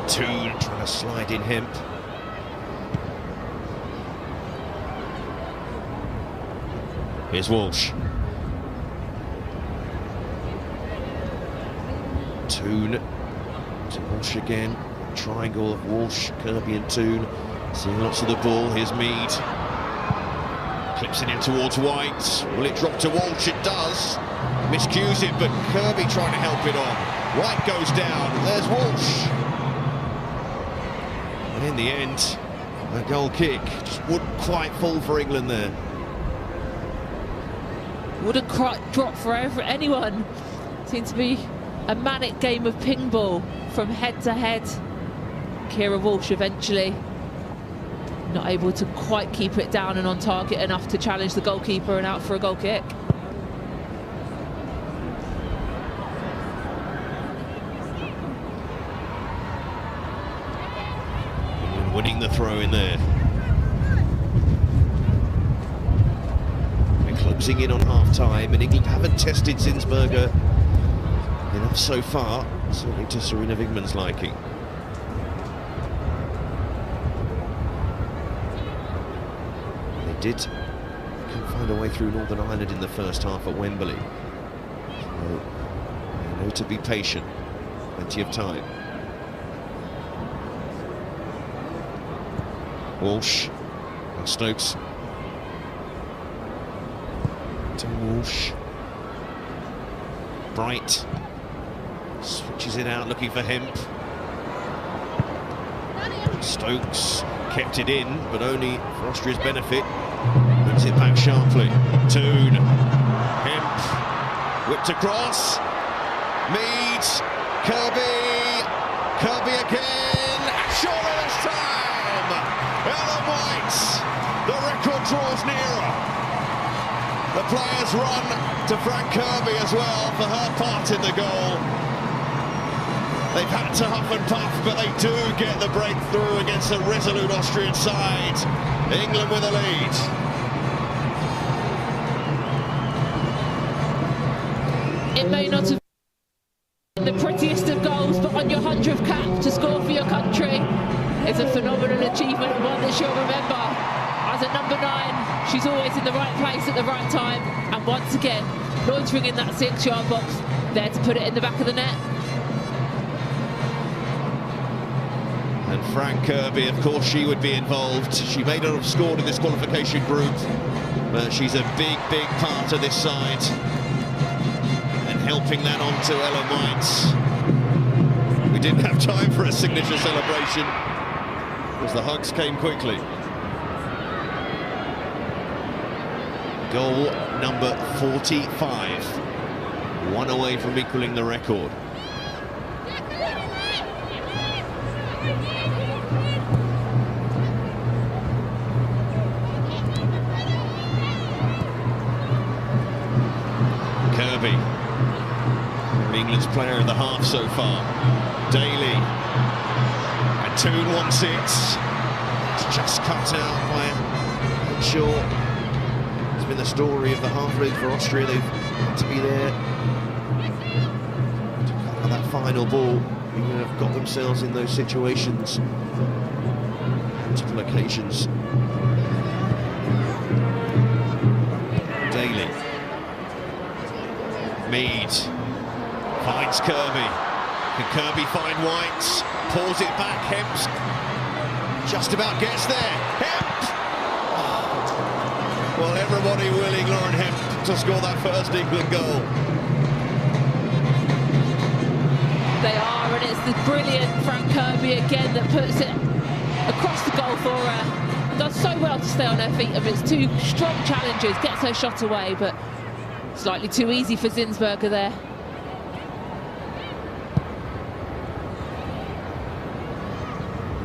Toon trying to slide in Hemp. Here's Walsh. Toon to Walsh again. Triangle of Walsh, Kirby and Toon. Seeing lots of the ball. Here's Mead. Clips it in towards White. Will it drop to Walsh? It does. Miscues it, but Kirby trying to help it on. White goes down. There's Walsh. And in the end, a goal kick just wouldn't quite fall for England there. Would have dropped for anyone. Seems to be a manic game of ping ball from head to head. Keira Walsh eventually not able to quite keep it down and on target enough to challenge the goalkeeper and out for a goal kick. Winning the throw in there. We're closing in on half-time, and England haven't tested Zinsberger enough so far, certainly to Serena Wigman's liking. They couldn't find a way through Northern Ireland in the first half at Wembley. So they know to be patient, plenty of time. Walsh, and Stokes to Walsh. Bright switches it out, looking for Hemp. Stokes kept it in, but only for Austria's benefit. Moves it back sharply. Toon, Hemp, whipped across. Mead, Kirby again. Surely this time. Ellen White, the record draws nearer. The players run to Frank Kirby as well for her part in the goal. They've had to huff and puff, but they do get the breakthrough against a resolute Austrian side. England with a lead. It may not have been the prettiest of goals, but on your 100th cap to score for your country is a phenomenal achievement, and one that she'll remember. As a number 9, she's always in the right place at the right time, and once again, loitering in that 6-yard box, there to put it in the back of the net. And Frank Kirby, of course, she would be involved. She may not have scored in this qualification group, but she's a big part of this side. And helping that on to Ellen White. We didn't have time for a signature celebration, because the hugs came quickly. Goal number 45. One away from equaling the record. Kirby, England's player of the half so far. Daly, and Toon wants it. It's just cut out by Shaw. It's been the story of the half really for Austria. They've had to be there to cut out that final ball. England have got themselves in those situations multiple occasions. Daly. Mead finds Kirby. Can Kirby find White? Pulls it back. Hemp's just about gets there. Hemp! Well, everybody willing Lauren Hemp to score that first England goal. They are, and it's the brilliant Frank Kirby again that puts it across the goal for her. Does so well to stay on her feet amidst two strong challenges. Gets her shot away, but slightly too easy for Zinsberger there.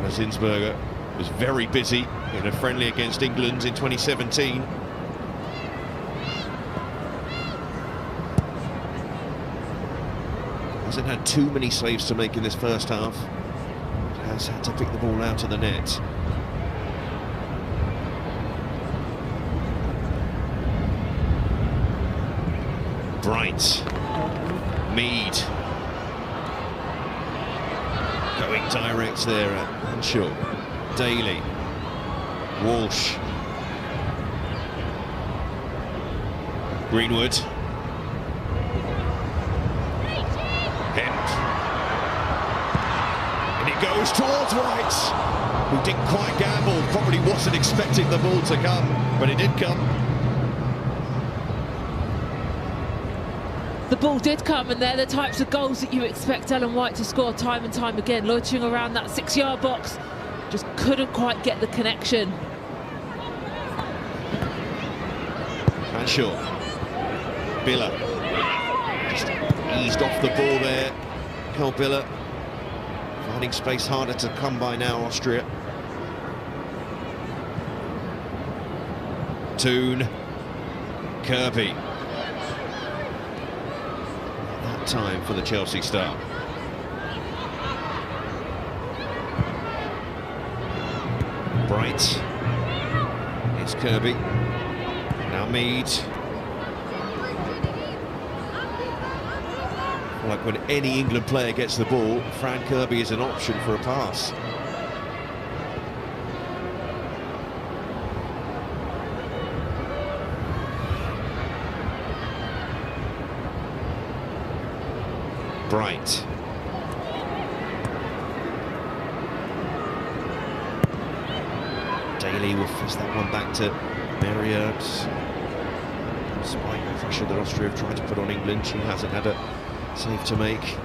Zinsberger was very busy in a friendly against England in 2017. Hasn't had too many saves to make in this first half. Has had to pick the ball out of the net. Bright. Mead. Going direct there at Henshaw. Daly. Walsh. Greenwood. Hemp. And it goes towards White, who didn't quite gamble, probably wasn't expecting the ball to come, but it did come. The ball did come, and they're the types of goals that you expect Ellen White to score time and time again. Loitering around that 6-yard box, just couldn't quite get the connection. Henshaw. Biller. Just eased off the ball there. Carl Biller finding space harder to come by now, Austria. Toon. Kirby. That time for the Chelsea star. Bright. It's Kirby. Now Mead. Like when any England player gets the ball, Fran Kirby is an option for a pass. Bright. Daly will fizz that one back to Marriott. Despite the pressure that Austria have tried to put on England, she hasn't had a save to make.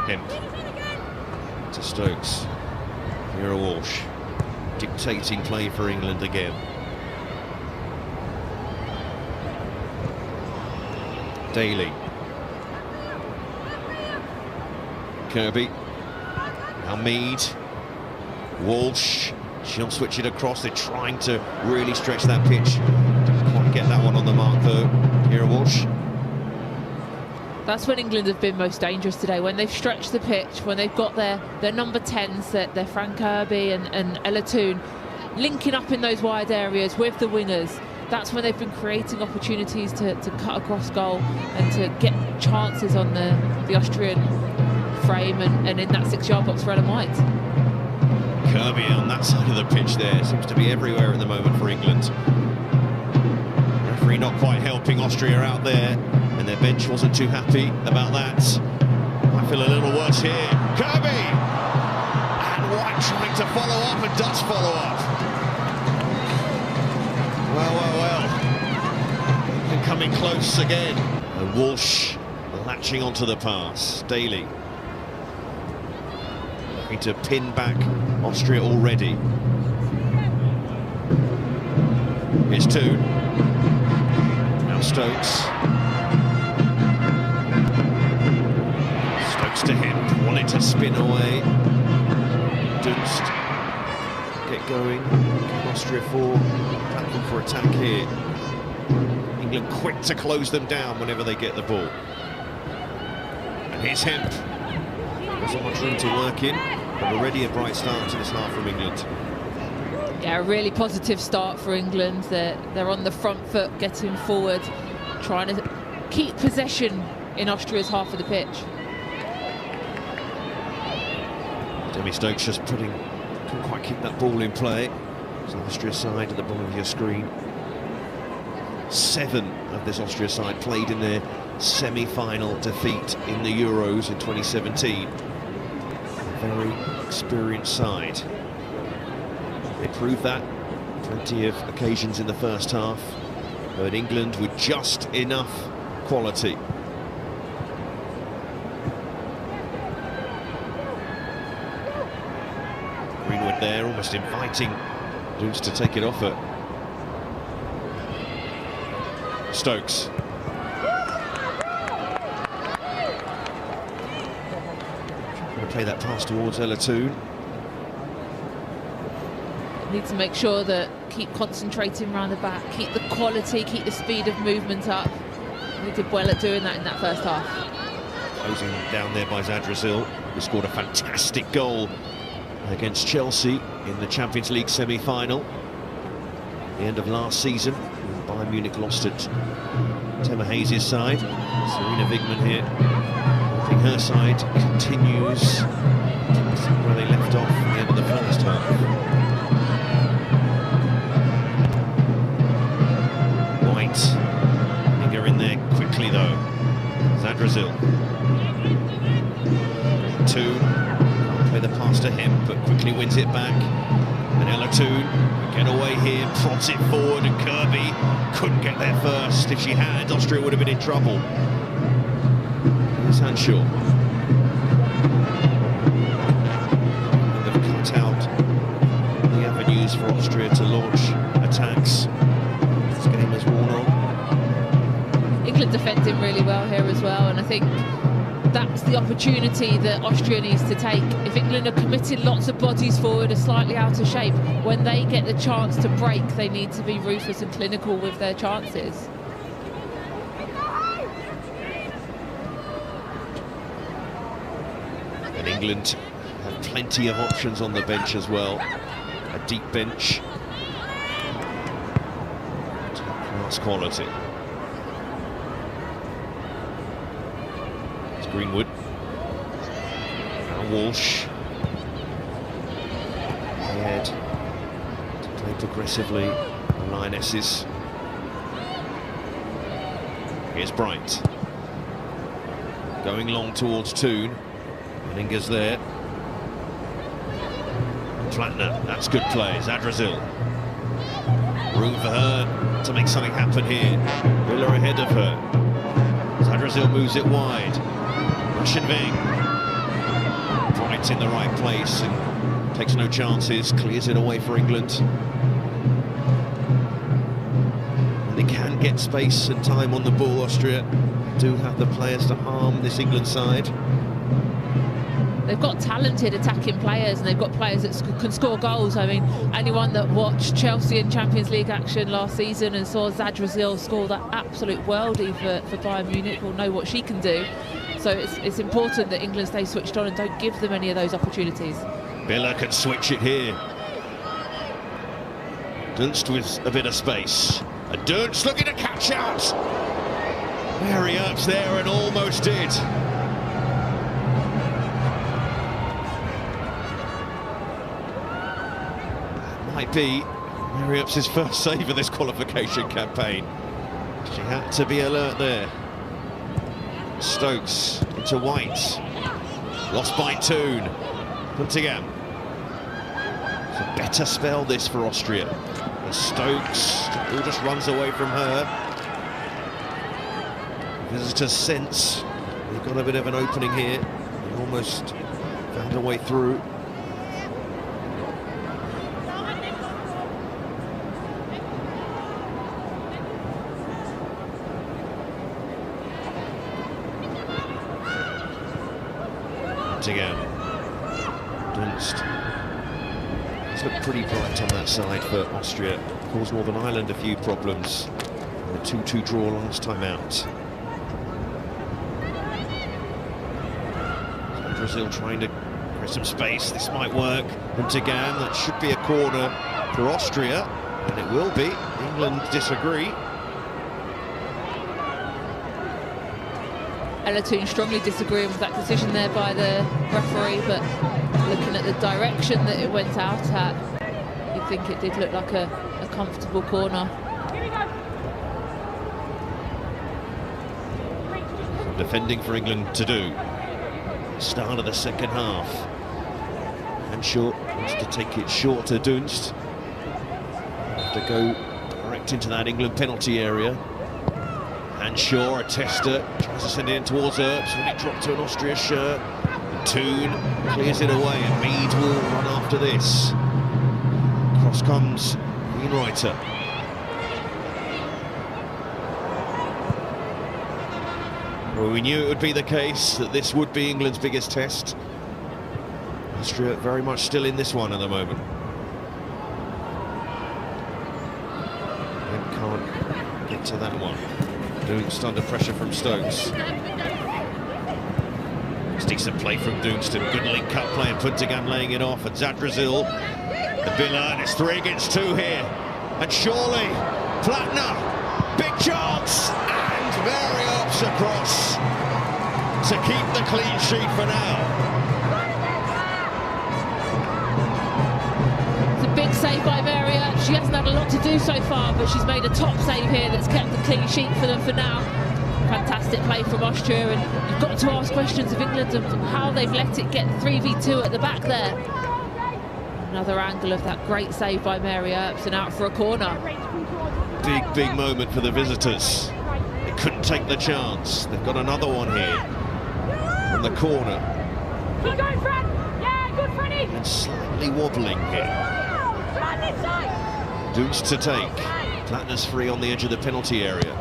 Hemp to Stokes. Here Walsh dictating play for England again. Daly. Kirby. Now Mead. Walsh. She'll switch it across. They're trying to really stretch that pitch. Didn't quite get that one on the mark though. Here Walsh. That's when England have been most dangerous today, when they've stretched the pitch, when they've got their number 10s, their Fran Kirby and Ella Toon, linking up in those wide areas with the wingers. That's when they've been creating opportunities to cut across goal and to get chances on the Austrian frame and in that 6-yard box for Ellen White. Kirby on that side of the pitch there, seems to be everywhere at the moment for England. Referee not quite helping Austria out there, and their bench wasn't too happy about that. I feel a little worse here. Kirby! And White trying to follow up, and does follow up. Well. And coming close again. And Walsh latching onto the pass. Daly. Looking to pin back Austria already. Here's Toon. Now Stokes. Stokes to him. Wanted to spin away. Dunst. Get going. Austria platform for attack here. England quick to close them down whenever they get the ball. And here's Hemp. Wasn't much room to work in, but already a bright start to this half from England. Yeah, a really positive start for England. They're on the front foot, getting forward, trying to keep possession in Austria's half of the pitch. Demi Stokes just couldn't quite keep that ball in play. It's Austria side at the bottom of your screen. 7 of this Austria side played in their semi-final defeat in the Euros in 2017. A very experienced side. They proved that. Plenty of occasions in the first half. But England with just enough quality. Greenwood there, almost inviting Dunst to take it off her. Stokes. play that pass towards Ella Toon. Need to make sure that keep concentrating around the back, keep the quality, keep the speed of movement up. They did well at doing that in that first half. Closing down there by Zadrazil, who scored a fantastic goal against Chelsea in the Champions League semi-final. The end of last season, Bayern Munich lost at Tema Hayes' side. Serena Wigman here, I think her side continues where they left off at the end of the first half. Finger in there quickly though. Zadrazil. Toon can't play the pass to him, but quickly wins it back. And Ella Toon get away here, prods it forward, and Kirby couldn't get there first. If she had, Austria would have been in trouble. Here's Hanshaw. They've cut out the avenues for Austria to launch attacks. This game has worn on. England defending really well here as well, and I think that's the opportunity that Austria needs to take. If England are committed lots of bodies forward, are slightly out of shape, when they get the chance to break, they need to be ruthless and clinical with their chances. And England have plenty of options on the bench as well. A deep bench. Top-class quality. Greenwood, now Walsh, ahead to play progressively, the Lionesses. Here's Bright, going long towards Toon, Meninga's there. Flatner, that's good play, Zadrazil. Room for her to make something happen here. Miller ahead of her. Zadrazil moves it wide. Russian Ving, right in the right place and takes no chances, clears it away for England. And they can get space and time on the ball, Austria. Do have the players to harm this England side. They've got talented attacking players, and they've got players that can score goals. I mean, anyone that watched Chelsea in Champions League action last season and saw Zadrazil score that absolute worldie for Bayern Munich will know what she can do. So it's important that England stay switched on and don't give them any of those opportunities. Biller can switch it here. Dunst with a bit of space. And Dunst looking to catch out. Mary Earps there and almost did. That might be Mary Earps' first save of this qualification campaign. She had to be alert there. Stokes into White, lost by Toon. Puntigam. It's a better spell this for Austria. And Stokes, who just runs away from her. Visitors sense they've got a bit of an opening here. They almost found a way through. Again, Dunst. It's looked pretty bright on that side for Austria. Caused Northern Ireland a few problems. A 2-2 draw last time out. Brazil trying to create some space. This might work. Puntigam, that should be a corner for Austria, and it will be. England disagree. Ella Toon strongly disagreeing with that decision there by the referee, but looking at the direction that it went out at, you'd think it did look like a comfortable corner. Some defending for England to do. Start of the second half. Hanshaw wants to take it short to Dunst. Have to go direct into that England penalty area. Hanshaw, a tester, tries to send it in towards Earps when it dropped to an Austria shirt. And Toon clears it away, and Mead will run after this. Cross comes Wienreiter. Well, we knew it would be the case, that this would be England's biggest test. Austria very much still in this one at the moment. And can't get to that one. Dunst under pressure from Stokes. It's decent play from Dunstan. Good link-up play and Puntigam laying it off. And Zadrazil, the Billa, and it's 3 against 2 here. And surely, Platner, big chance, and Mariops across to keep the clean sheet for now. It's a big save by Maria. She hasn't had a lot to do so far, but she's made a top save here that's kept the clean sheet for them for now. Fantastic play from Austria, and you've got to ask questions of England and how they've let it get 3v2 at the back there. Another angle of that great save by Mary Earps and out for a corner. Big moment for the visitors. They couldn't take the chance. They've got another one here from the corner. Keep going, Fred! Yeah, good, Freddie! And slightly wobbling here. Dunst to take. Platner's free on the edge of the penalty area.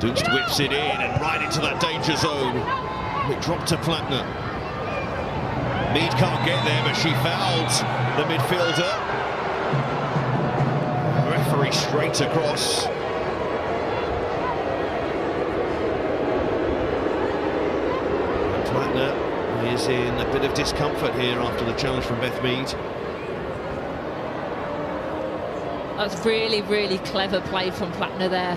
Dunst whips it in and right into that danger zone. It dropped to Platner. Mead can't get there, but she fouled the midfielder. Referee straight across. And Platner is in a bit of discomfort here after the challenge from Beth Mead. That's really clever play from Platner there.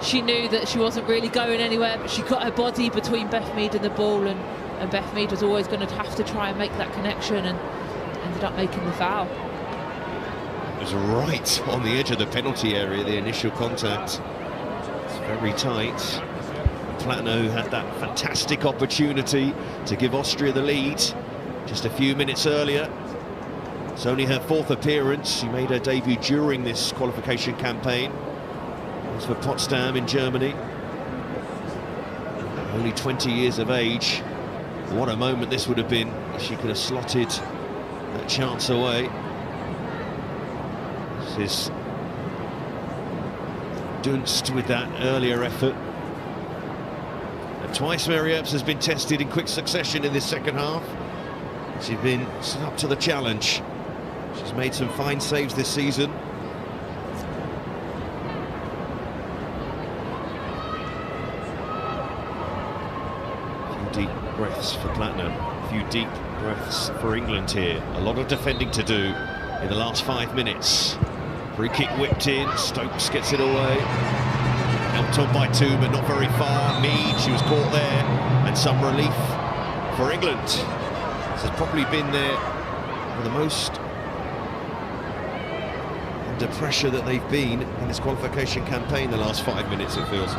She knew that she wasn't really going anywhere, but she got her body between Beth Mead and the ball, and Beth Mead was always going to have to try and make that connection, and ended up making the foul. It was right on the edge of the penalty area, the initial contact. It's very tight. Platner, who had that fantastic opportunity to give Austria the lead just a few minutes earlier. It's only her 4th appearance. She made her debut during this qualification campaign. It's for Potsdam in Germany. Only 20 years of age. What a moment this would have been if she could have slotted that chance away. This is Dunst with that earlier effort. And twice Mary Earps has been tested in quick succession in this second half. She's been up to the challenge. She's made some fine saves this season. Deep breaths for Platner, a few deep breaths for England here. A lot of defending to do in the last 5 minutes. Free kick whipped in, Stokes gets it away. Helped on by 2, but not very far. Mead, she was caught there, and some relief for England. This has probably been there for the most under pressure that they've been in this qualification campaign the last 5 minutes, it feels.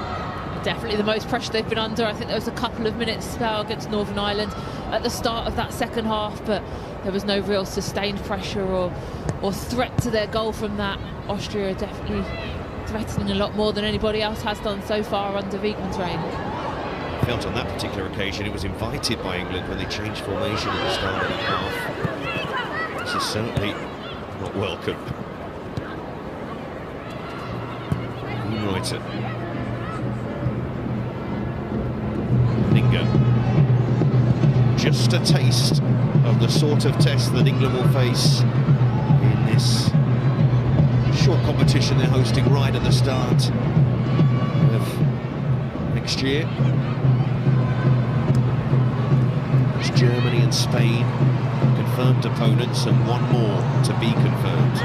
Definitely the most pressure they've been under. I think there was a couple of minutes spell against Northern Ireland at the start of that second half, but there was no real sustained pressure or threat to their goal from that. Austria definitely threatening a lot more than anybody else has done so far under Wiegmann's reign. I felt on that particular occasion it was invited by England when they changed formation at the start of the half. This is certainly not welcome. Reuter. Just a taste of the sort of test that England will face in this short competition they're hosting right at the start of next year. It's Germany and Spain, confirmed opponents, and one more to be confirmed.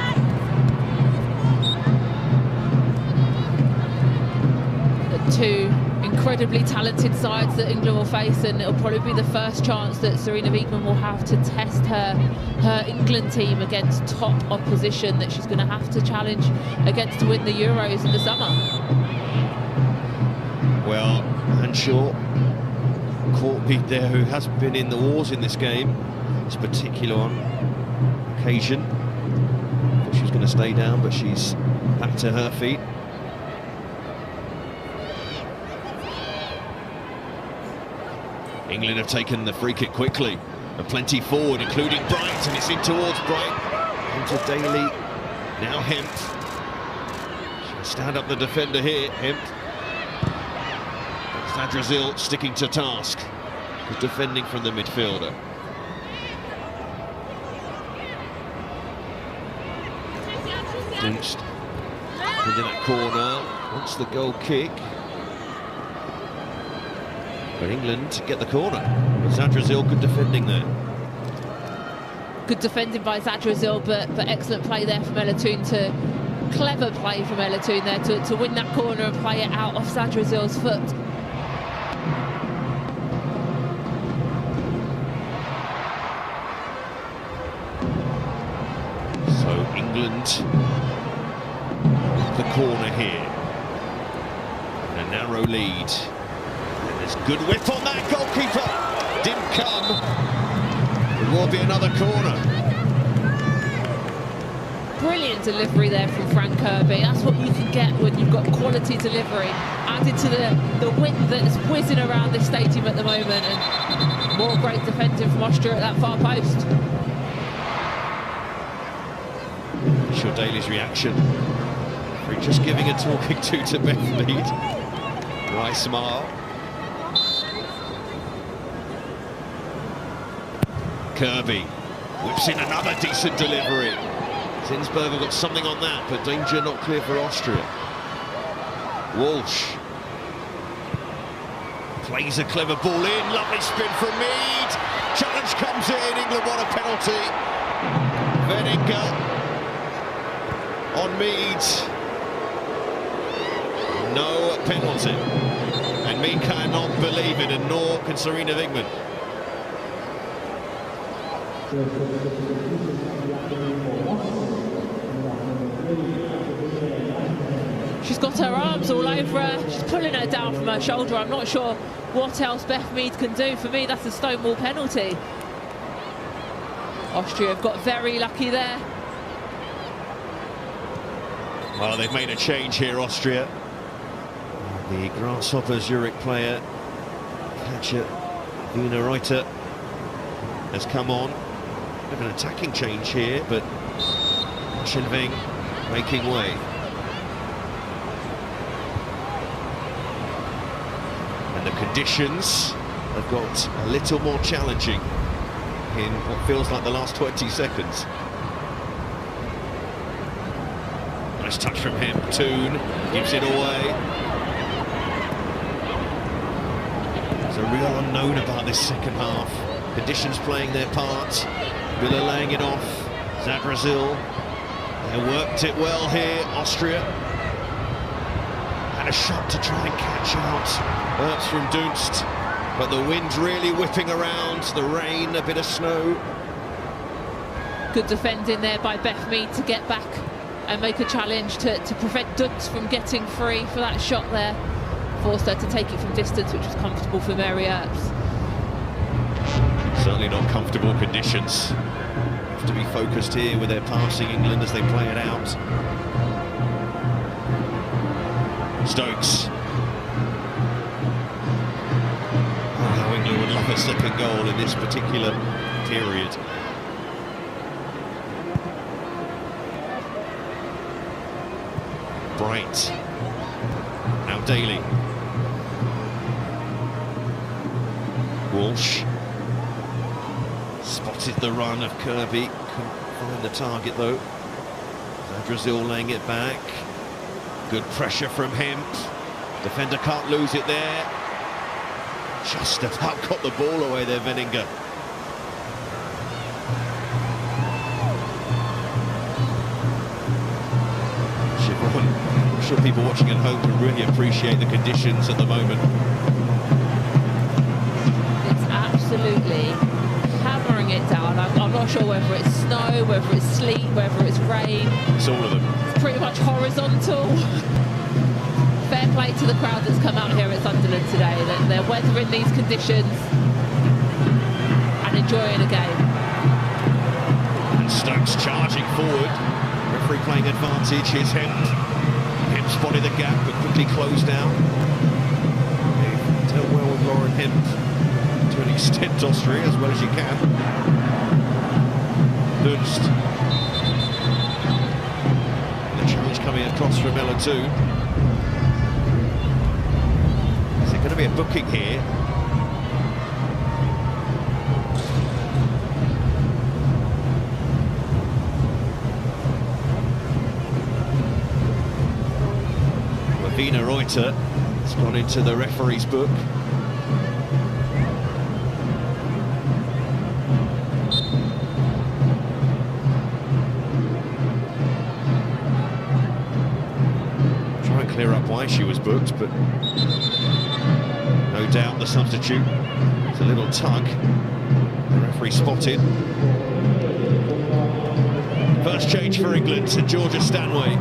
The two incredibly talented sides that England will face, and it'll probably be the first chance that Sarina Wiegmann will have to test her England team against top opposition that she's going to have to challenge against to win the Euros in the summer. Well, Hanshaw caught Pete there, who hasn't been in the wars in this game, this particular occasion. Thought she was going to stay down, but she's back to her feet. England have taken the free kick quickly, and plenty forward, including Bright, and it's in towards Bright, into Daly, now Hemp. She'll stand up the defender here, Hemp. Zadrazil sticking to task, defending from the midfielder. Dunst into that corner, wants the goal kick. But England get the corner. Zadrazil, good defending there. Good defending by Zadrazil, but excellent play there from Ella Toon clever play from Ella Toon there to win that corner and play it out off Zadrazil's foot. So England, the corner here. A narrow lead. And there's good whip on that goalkeeper. Didn't come. It will be another corner. Brilliant delivery there from Frank Kirby. That's what you can get when you've got quality delivery added to the wind that's whizzing around this stadium at the moment, and more great defending from Austria at that far post. Sure, Daly's reaction. We're just giving a talking to Beth Mead. Wry smile. Kirby whips in another decent delivery. Zinsberger got something on that, but danger not clear for Austria. Walsh plays a clever ball in, lovely spin from Mead. Challenge comes in, England want a penalty. Veninger on Mead. No penalty. And Mead cannot believe it, and nor can Serena Wigman. She's got her arms all over her. She's pulling her down from her shoulder. I'm not sure what else Beth Mead can do. For me, that's a Stonewall penalty. Austria have got very lucky there. Well, they've made a change here, Austria. The Grasshopper Zurich player, catcher Wiener Reuter, has come on. Bit of an attacking change here, but Schenving making way. And the conditions have got a little more challenging in what feels like the last 20 seconds. Nice touch from him. Toon gives it away. There's a real unknown about this second half. Conditions playing their part. Villa laying it off. Zadrazil. They worked it well here, Austria. And a shot to try and catch out. Hurts from Dunst. But the wind's really whipping around. The rain, a bit of snow. Good defending there by Beth Mead to get back and make a challenge to prevent Dunst from getting free for that shot there. Forced her to take it from distance, which was comfortable for Mary Earps. Certainly not comfortable conditions. Have to be focused here with their passing, England, as they play it out. Stokes. Oh, how England would love a second goal in this particular period. Bright. Now Daly. Walsh. Spotted the run of Kirby. Couldn't find the target though. Zadrazil laying it back. Good pressure from him. Defender can't lose it there. Just about got the ball away there, Veninger. I'm sure people watching at home can really appreciate the conditions at the moment. It's absolutely hammering it down. I'm not sure whether it's snow, whether it's sleet, whether it's rain. It's all of them. It's pretty much horizontal. Fair play to the crowd that's come out here at Sunderland today. They're weathering these conditions and enjoying a game. And Stokes charging forward. Referee playing advantage. Here's Hemp. Hemp spotted the gap but quickly closed down. They've dealt well with Lauren Hemp to an extent, Austria, as well as you can. Dunst. The challenge coming across from Ella Toon. Is it going to be a booking here? Wiener Reuter has gone into the referee's book. Try and clear up why she was booked, but no doubt the substitute. It's a little tug. The referee spotted. First change for England to Georgia Stanway,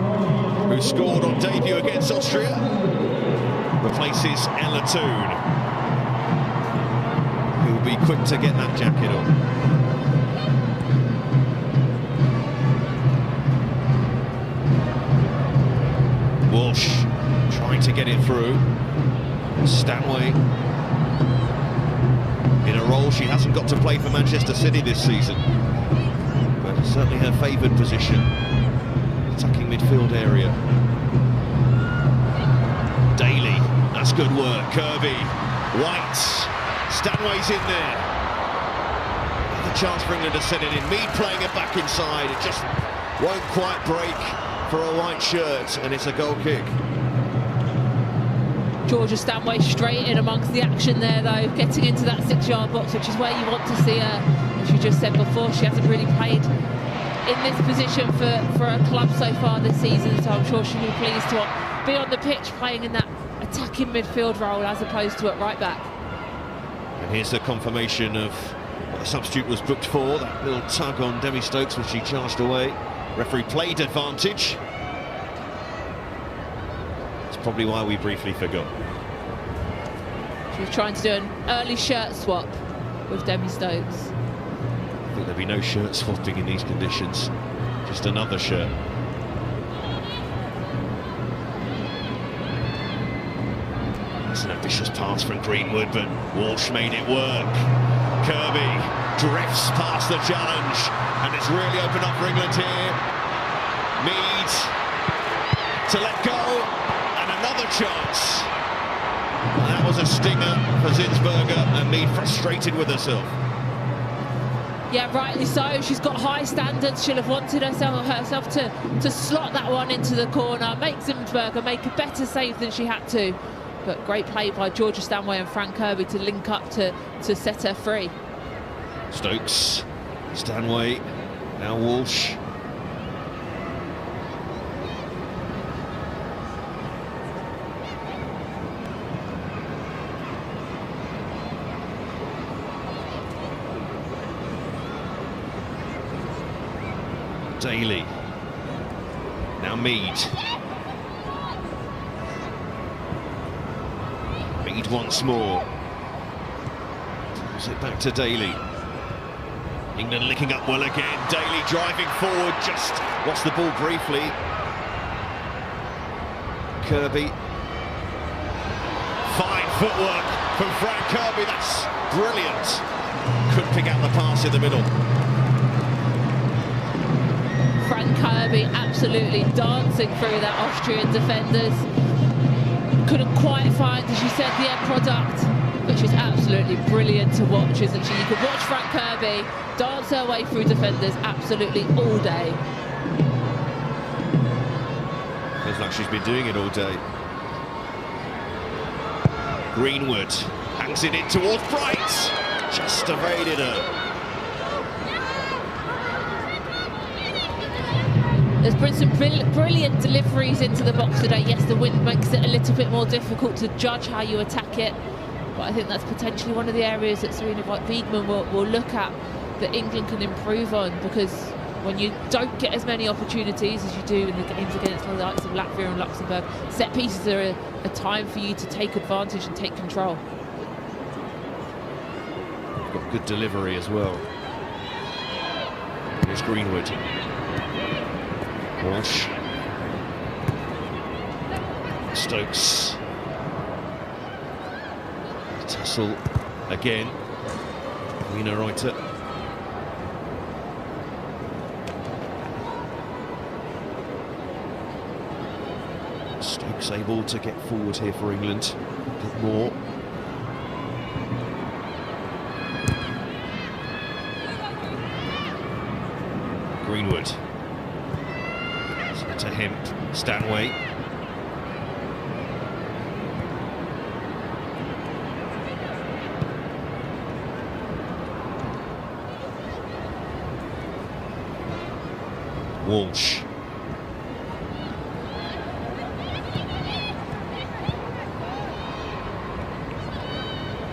who scored on debut against Austria, replaces Ella Toon, who will be quick to get that jacket on. Walsh trying to get it through. Stanway in a role she hasn't got to play for Manchester City this season, but certainly her favoured position, attacking midfield area. Daly, that's good work. Kirby, White, Stanway's in there. Another chance for England to set it in. Mead playing it back inside. It just won't quite break for a white shirt, and it's a goal kick. Georgia Stanway straight in amongst the action there, though, getting into that 6-yard box, which is where you want to see her. As you just said before, she hasn't really played in this position for a club so far this season, so I'm sure she'll be pleased to be on the pitch playing in that attacking midfield role as opposed to at right back. And here's the confirmation of what the substitute was booked for, that little tug on Demi Stokes, which she charged away. Referee played advantage. It's probably why we briefly forgot. She was trying to do an early shirt swap with Demi Stokes. I think there'd be no shirt swapping in these conditions, just another shirt. It's an ambitious pass from Greenwood, but Walsh made it work. Kirby drifts past the challenge, and it's really opened up for England here. Mead to let go, and another chance. And that was a stinger for Zinsberger, and Mead frustrated with herself. Yeah, rightly so. She's got high standards. She'll have wanted herself to slot that one into the corner, make Zinsberger make a better save than she had to. But great play by Georgia Stanway and Frank Kirby to link up to set her free. Stokes, Stanway, now Walsh. Daly, now Mead. Mead once more. Pulls it back to Daly. England linking up well again. Daly driving forward, just lost the ball briefly. Kirby. Fine footwork from Frank Kirby, that's brilliant. Couldn't pick out the pass in the middle. Frank Kirby absolutely dancing through that Austrian defenders. Couldn't quite find, as you said, the end product, which is absolutely brilliant to watch, isn't she? You could watch Frank Kirby dance her way through defenders absolutely all day. Feels like she's been doing it all day. Greenwood hangs it in towards Bright. Just evaded her. There's been some brilliant deliveries into the box today. Yes, the wind makes it a little bit more difficult to judge how you attack it, but I think that's potentially one of the areas that Serena Wiegman will look at, that England can improve on, because when you don't get as many opportunities as you do in the games against the likes of Latvia and Luxembourg, set pieces are a time for you to take advantage and take control. Got good delivery as well. Here's Greenwood. Walsh. Stokes. Tussle again. Wiener Reuter. Stokes able to get forward here for England. A bit more. Greenwood. To him, Stanway. Walsh.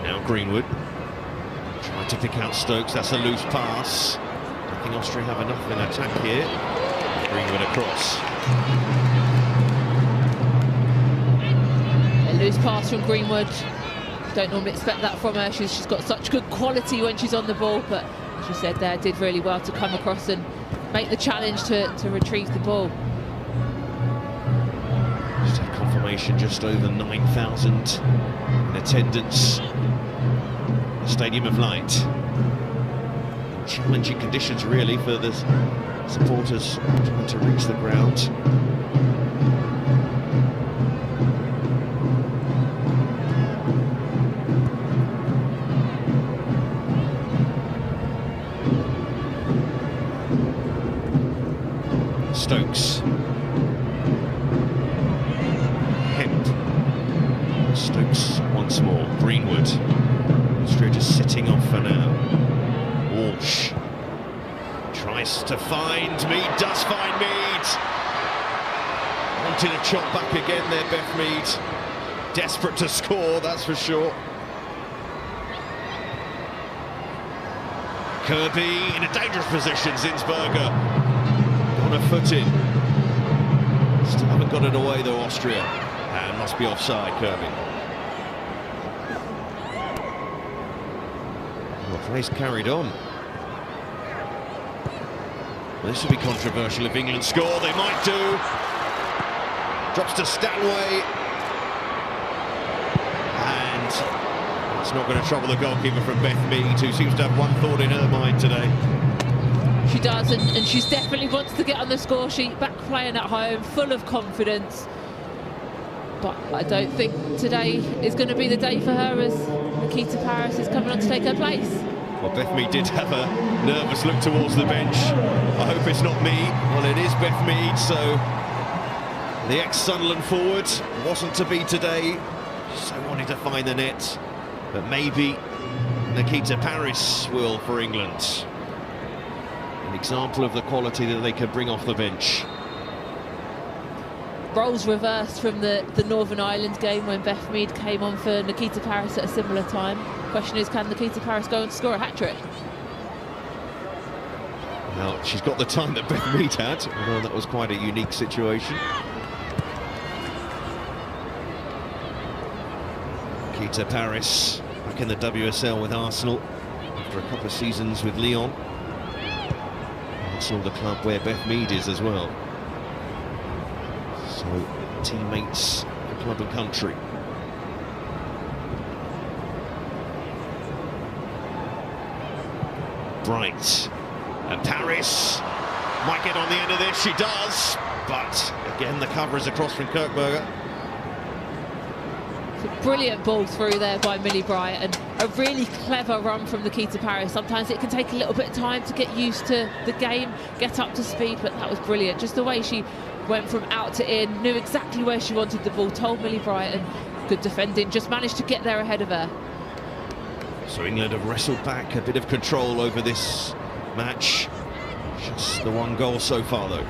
Now Greenwood. Trying to pick out Stokes, that's a loose pass. I think Austria have enough in attack here. Greenwood across. A loose pass from Greenwood. Don't normally expect that from her. She's got such good quality when she's on the ball, but as you said there, did really well to come across and make the challenge to retrieve the ball. Just had confirmation, just over 9,000 in attendance. The Stadium of Light. Challenging conditions really for the supporters trying to reach the ground. Stokes. Hemp. Stokes once more. Greenwood. Austria just sitting off for now. Walsh. Tries to find Mead, does find Mead. Wanting to chop back again there, Beth Mead. Desperate to score, that's for sure. Kirby in a dangerous position, Zinsberger. On a foot in. Still haven't got it away though, Austria. And must be offside, Kirby. Well, play's carried on. Well, this would be controversial if England score. They might do. Drops to Stanway. And it's not going to trouble the goalkeeper from Beth Mead, who seems to have one thought in her mind today. She does, and she definitely wants to get on the score sheet, back playing at home, full of confidence. But I don't think today is going to be the day for her as Nikita Parris is coming on to take her place. Well, Beth Mead did have a nervous look towards the bench. I hope it's not me. Well, it is Beth Mead, so the ex-Sunderland forward wasn't to be today. So wanting to find the net, but maybe Nikita Parris will for England. An example of the quality that they could bring off the bench. Roles reversed from the Northern Ireland game when Beth Mead came on for Nikita Parris at a similar time. Question is, can Nikita Parris go and score a hat-trick? Well, she's got the time that Beth Mead had, although that was quite a unique situation. Nikita Parris back in the WSL with Arsenal after a couple of seasons with Lyon. Arsenal, the club where Beth Mead is as well. So, teammates for club and country. Bright. And Parris might get on the end of this. She does. But, again, the cover is across from Kirkberger. It's a brilliant ball through there by Millie Bright, and a really clever run from Nikita Parris. Sometimes it can take a little bit of time to get used to the game, get up to speed, but that was brilliant. Just the way she went from out to in, knew exactly where she wanted the ball, told Millie Bright, and good defending, just managed to get there ahead of her. So England have wrestled back a bit of control over this match. Just the one goal so far, though.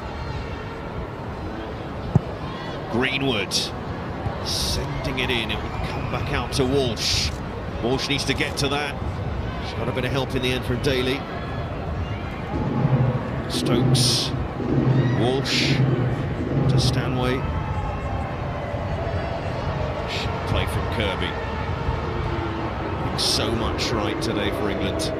Greenwood sending it in. It will come back out to Walsh. Walsh needs to get to that. She's got a bit of help in the end from Daly. Stokes. Walsh to Stanway. Play from Kirby. So much right today for England.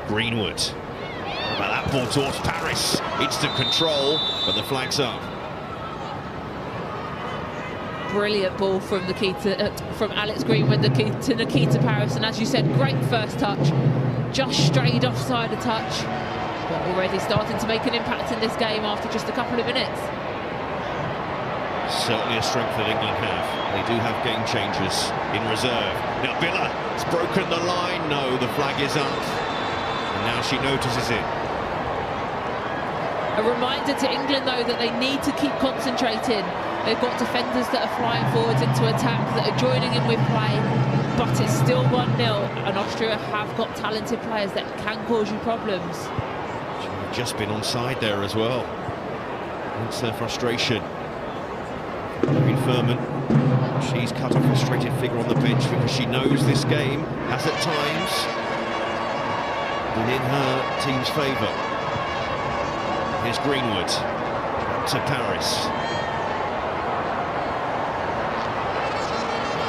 Greenwood. How about that ball towards Parris? Instant control, but the flag's up. Brilliant ball from from Alex Greenwood to Nikita Parris, and as you said, great first touch. Just strayed offside a touch, but already starting to make an impact in this game after just a couple of minutes. Certainly a strength that England have. They do have game changers in reserve. Now Billa has broken the line. No, the flag is up. And now she notices it. A reminder to England, though, that they need to keep concentrating. They've got defenders that are flying forwards into attack, that are joining in with play. but it's still 1-0, and Austria have got talented players that can cause you problems. She's just been onside there as well. Hence their frustration. Irene Furman, she's cut a frustrated figure on the bench because she knows this game has at times been in her team's favour. Here's Greenwood to Paris.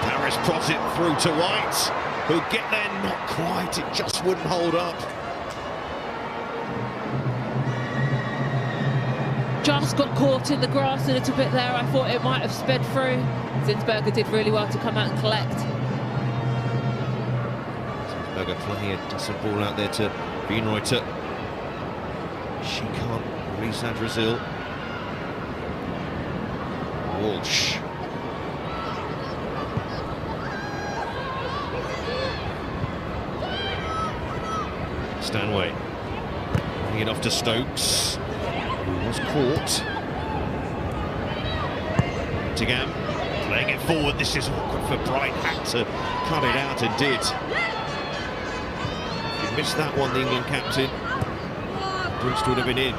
Paris prods it through to White, who'll get there, not quite, it just wouldn't hold up. Just got caught in the grass a little bit there. I thought it might have sped through. Zinsberger did really well to come out and collect. Zinsberger playing a decent ball out there to Wienreuter. She can't release Adrazil. Walsh. Stanway. Handing it off to Stokes. Who was caught. Tigam playing it forward. This is awkward for Bright. Had to cut it out and did. If he missed that one, the England captain, Brunst would have been in.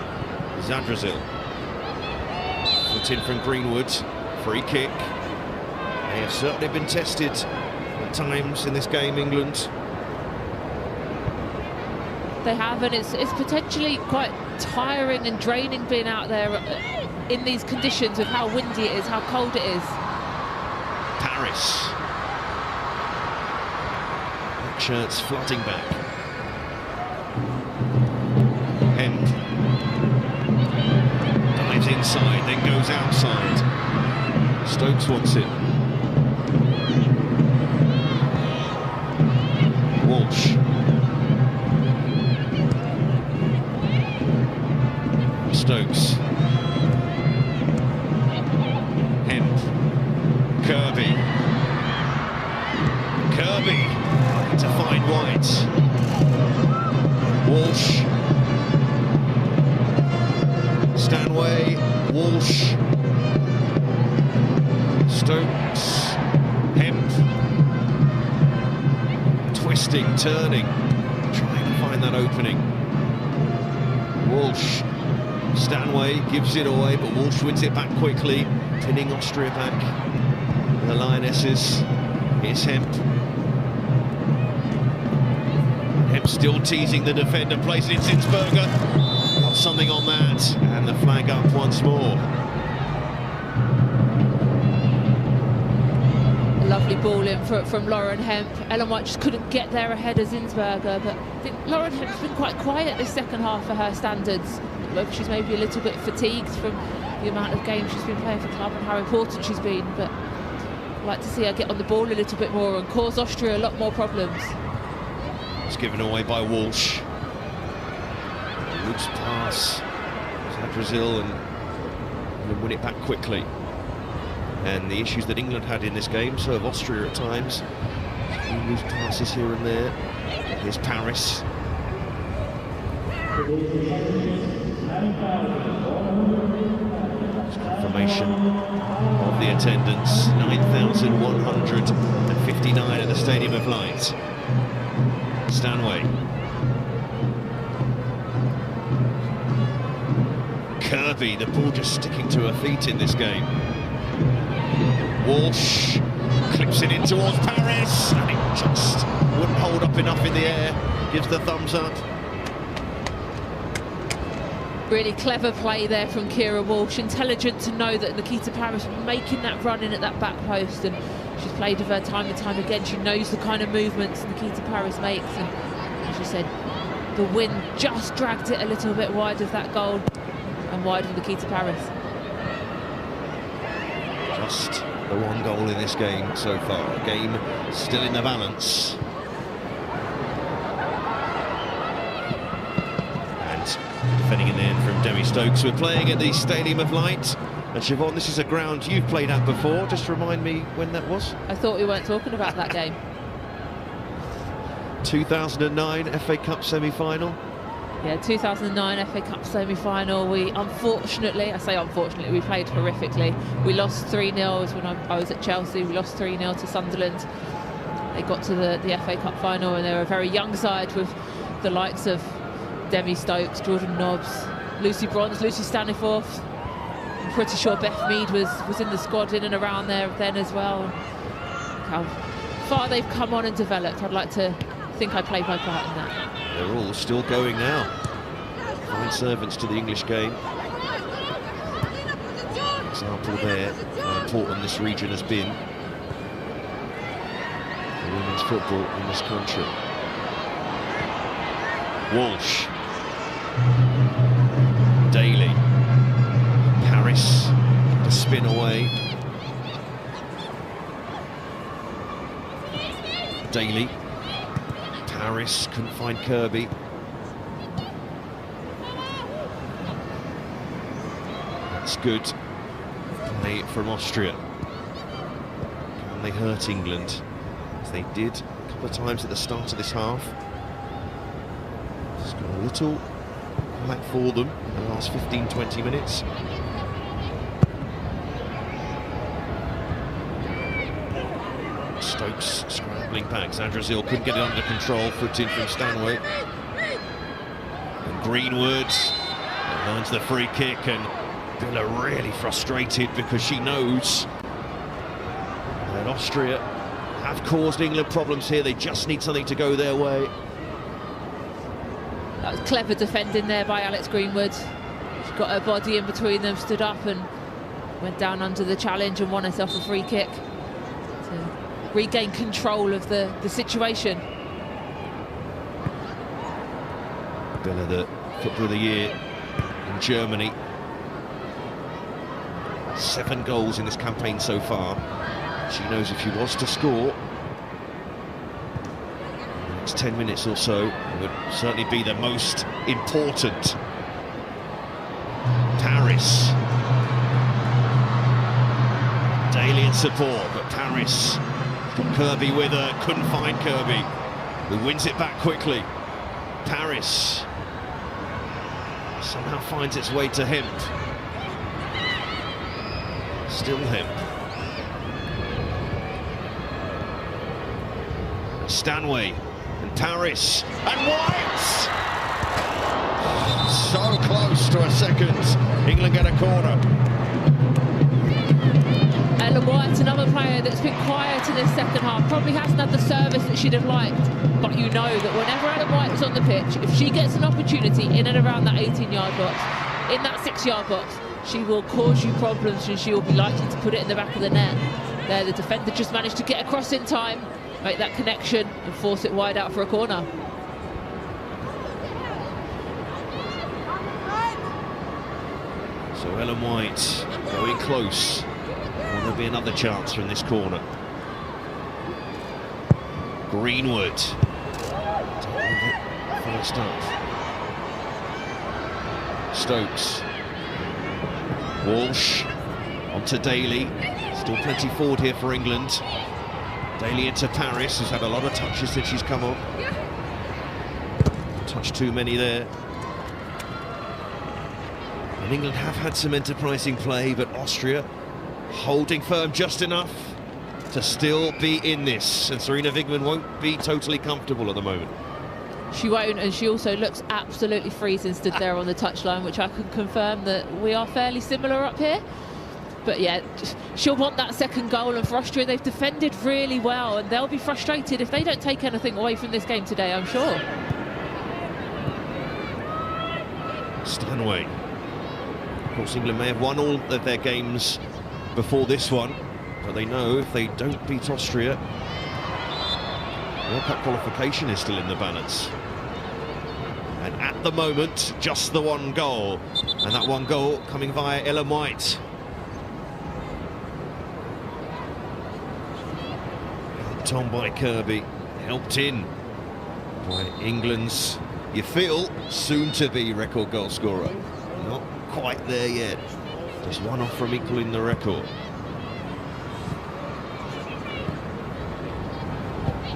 Zadrazil. Put in from Greenwood. Free kick. They have certainly been tested at times in this game, England. They have, and it's potentially quite tiring and draining being out there in these conditions of how windy it is, how cold it is. Paris. Black shirts flooding back. Hemp. Dives inside, then goes outside. Stokes wants it. Walsh. Stokes. Hemp. Kirby. Kirby to find White. Walsh. Stanway. Walsh. Stokes. Hemp. Twisting, turning, trying to find that opening. Walsh. Stanway gives it away, but Walsh wins it back quickly, pinning Austria back. The Lionesses. Here's Hemp. Hemp still teasing the defender, plays it in Zinsberger. Got something on that, and the flag up once more. A lovely ball in from Lauren Hemp. Ellen White just couldn't get there ahead of Zinsberger, but I think Lauren Hemp's been quite quiet this second half for her standards. She's maybe a little bit fatigued from the amount of games she's been playing for club and how important she's been, but I'd like to see her get on the ball a little bit more and cause Austria a lot more problems. It's given away by Walsh. Loose pass. Zadrazil and win it back quickly. And the issues that England had in this game, so have Austria at times. Loose passes here and there. Here's Paris. Confirmation of the attendance, 9,159 at the Stadium of Light. Stanway. Kirby, the ball just sticking to her feet in this game. Walsh clips it in towards Paris, and it just wouldn't hold up enough in the air. Gives the thumbs up. Really clever play there from Kira Walsh. Intelligent to know that Nikita Paris was making that run in at that back post, and she's played with her time and time again. She knows the kind of movements Nikita Paris makes, and as you said, the wind just dragged it a little bit wide of that goal and wide of Nikita Paris. Just the one goal in this game so far. Game still in the balance. Defending in the end from Demi Stokes. We're playing at the Stadium of Light. And Siobhan, this is a ground you've played at before. Just remind me when that was. I thought we weren't talking about that game. 2009 FA Cup semi-final. Yeah, 2009 FA Cup semi-final. We unfortunately, I say unfortunately, we played horrifically. We lost 3-0 when I was at Chelsea. We lost 3-0 to Sunderland. they got to the FA Cup final, and they were a very young side with the likes of Demi Stokes, Jordan Nobbs, Lucy Bronze, Lucy Staniforth. I'm pretty sure Beth Mead was in the squad in and around there then as well. And how far they've come on and developed. I'd like to think I played my part in that. They're all still going now. Fine servants to the English game. Example there, how important this region has been for women's football in this country. Walsh. Daly. Paris to spin away. Daly. Paris couldn't find Kirby. That's good play from Austria. Can they hurt England, as they did a couple of times at the start of this half? It's got a little back for them in the last 15-20 minutes. Stokes scrambling back. Zandrazil couldn't get it under control. Foot in from Stanway. And Greenwood earns the free kick, and Villa really frustrated because she knows that Austria have caused England problems here. They just need something to go their way. That was clever defending there by Alex Greenwood. She got her body in between them, stood up and went down under the challenge and won herself a free kick to regain control of the situation. Villa, the Football of the Year in Germany. 7 goals in this campaign so far. She knows if she was to score in the next 10 minutes or so, it would certainly be the most important. Paris. Daly in support, but Paris got Kirby with her, couldn't find Kirby, who wins it back quickly. Paris somehow finds its way to Hemp. Still Hemp. Stanway and Paris and White! So close to a second. England get a corner. Ellen White, another player that's been quiet in this second half, probably hasn't had the service that she'd have liked, but you know that whenever Ellen White is on the pitch, if she gets an opportunity in and around that 18-yard box, in that 6-yard box, she will cause you problems and she will be likely to put it in the back of the net. There, the defender just managed to get across in time, make that connection and force it wide out for a corner. So Ellen White going close. Will there be another chance from this corner? Greenwood. First up. Stokes. Walsh. Onto Daly. Still plenty forward here for England. Daly into Paris, who's had a lot of touches since she's come on. Touch too many there. And England have had some enterprising play, but Austria holding firm just enough to still be in this. And Serena Wigman won't be totally comfortable at the moment. She won't, and she also looks absolutely freezing stood there on the touchline, which I can confirm that we are fairly similar up here. But yeah, she'll want that second goal, and for Austria, they've defended really well, and they'll be frustrated if they don't take anything away from this game today, I'm sure. Stanway. Of course, England may have won all of their games before this one, but they know if they don't beat Austria, World Cup qualification is still in the balance. And at the moment, just the one goal, and that one goal coming via Ellen White. Helped on by Kirby, helped in by England's, you feel, soon-to-be record goal scorer. Not quite there yet, just one off from equaling the record.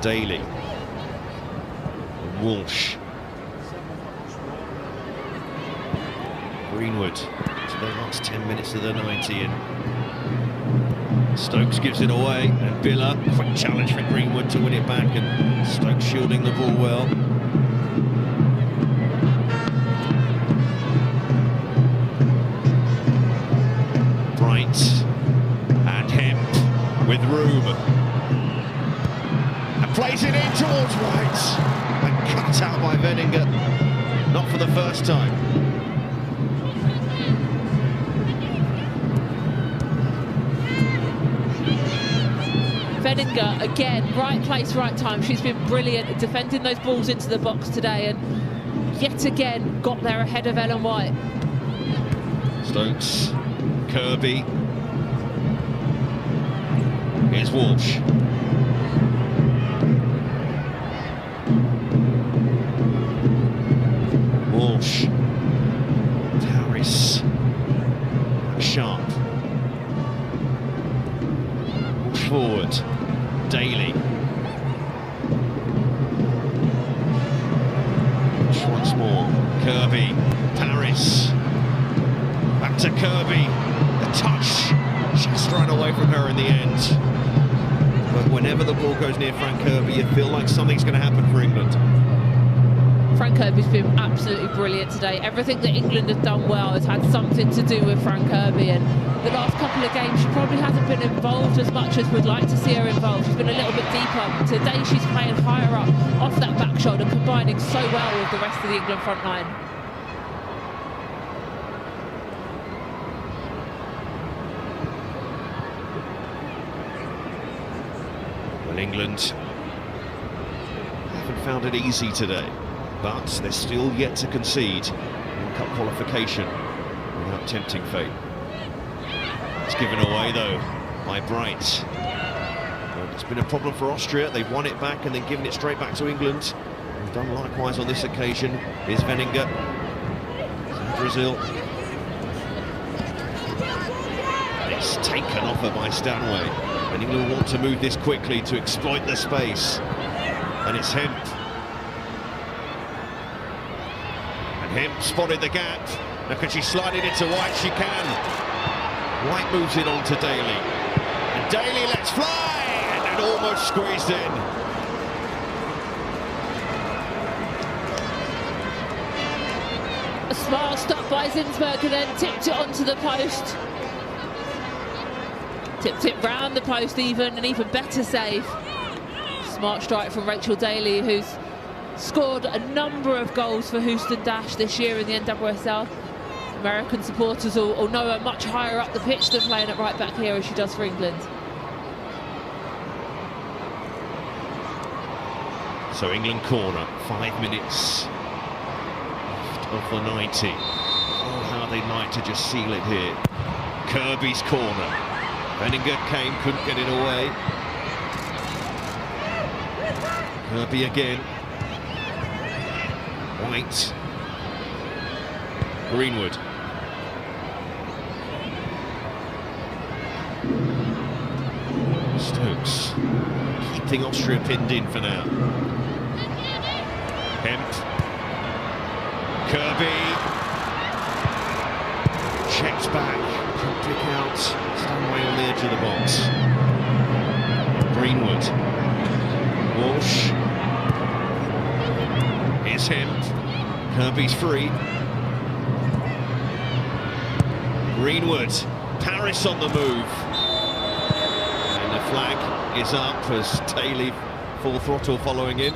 Daly, Walsh, Greenwood to the last 10 minutes of the 90, and Stokes gives it away, and Billa, quick challenge for Greenwood to win it back, and Stokes shielding the ball well. Bright and Hemp with room, and plays it in towards White, and cut out by Veninger, not for the first time. Veninger, again, right place, right time. She's been brilliant at defending those balls into the box today, and yet again got there ahead of Ellen White. Stokes, Kirby. Here's Walsh. Walsh. Harris. Sharp. Walsh forward. Daly. Once more. Kirby. Paris. Back to Kirby. The touch. Just right away from her in the end. But whenever the ball goes near Fran Kirby, you feel like something's going to happen for England. Fran Kirby's been absolutely brilliant today. Everything that England have done well has had something to do with Fran Kirby, and the last couple of games she probably hasn't been involved as much as we'd like to see her involved. She's been a little bit deeper. Today she's playing higher up off that back shoulder, combining so well with the rest of the England front line. Well, England haven't found it easy today, but they're still yet to concede in Cup qualification without tempting fate. It's given away though by Bright. Well, it's been a problem for Austria. They've won it back and then given it straight back to England. They've done likewise on this occasion. Here's Veninger. Brazil. And it's taken off her by Stanway. And England want to move this quickly to exploit the space. And it's Hemp. And Hemp spotted the gap. Now can she slide it into White? She can. White moves it on to Daly. And Daly lets fly! And almost squeezed in. A smart stop by Zinsberg, and then tipped it onto the post. Tipped it round the post even, an even better save. Smart strike from Rachel Daly, who's scored a number of goals for Houston Dash this year in the NWSL. American supporters will know her much higher up the pitch than playing it right back here as she does for England. So England corner, 5 minutes left of the 90. Oh, how they'd like to just seal it here. Kirby's corner. Veninger came, couldn't get it away. Kirby again. White. Greenwood. Stokes keeping Austria pinned in for now. Hemp. Kirby. Checks back. Can pick out. Stanway on the edge of the box. Greenwood. Walsh. Here's Hemp. Kirby's free. Greenwood. Paris on the move. And the flag is up as Daly full throttle following in.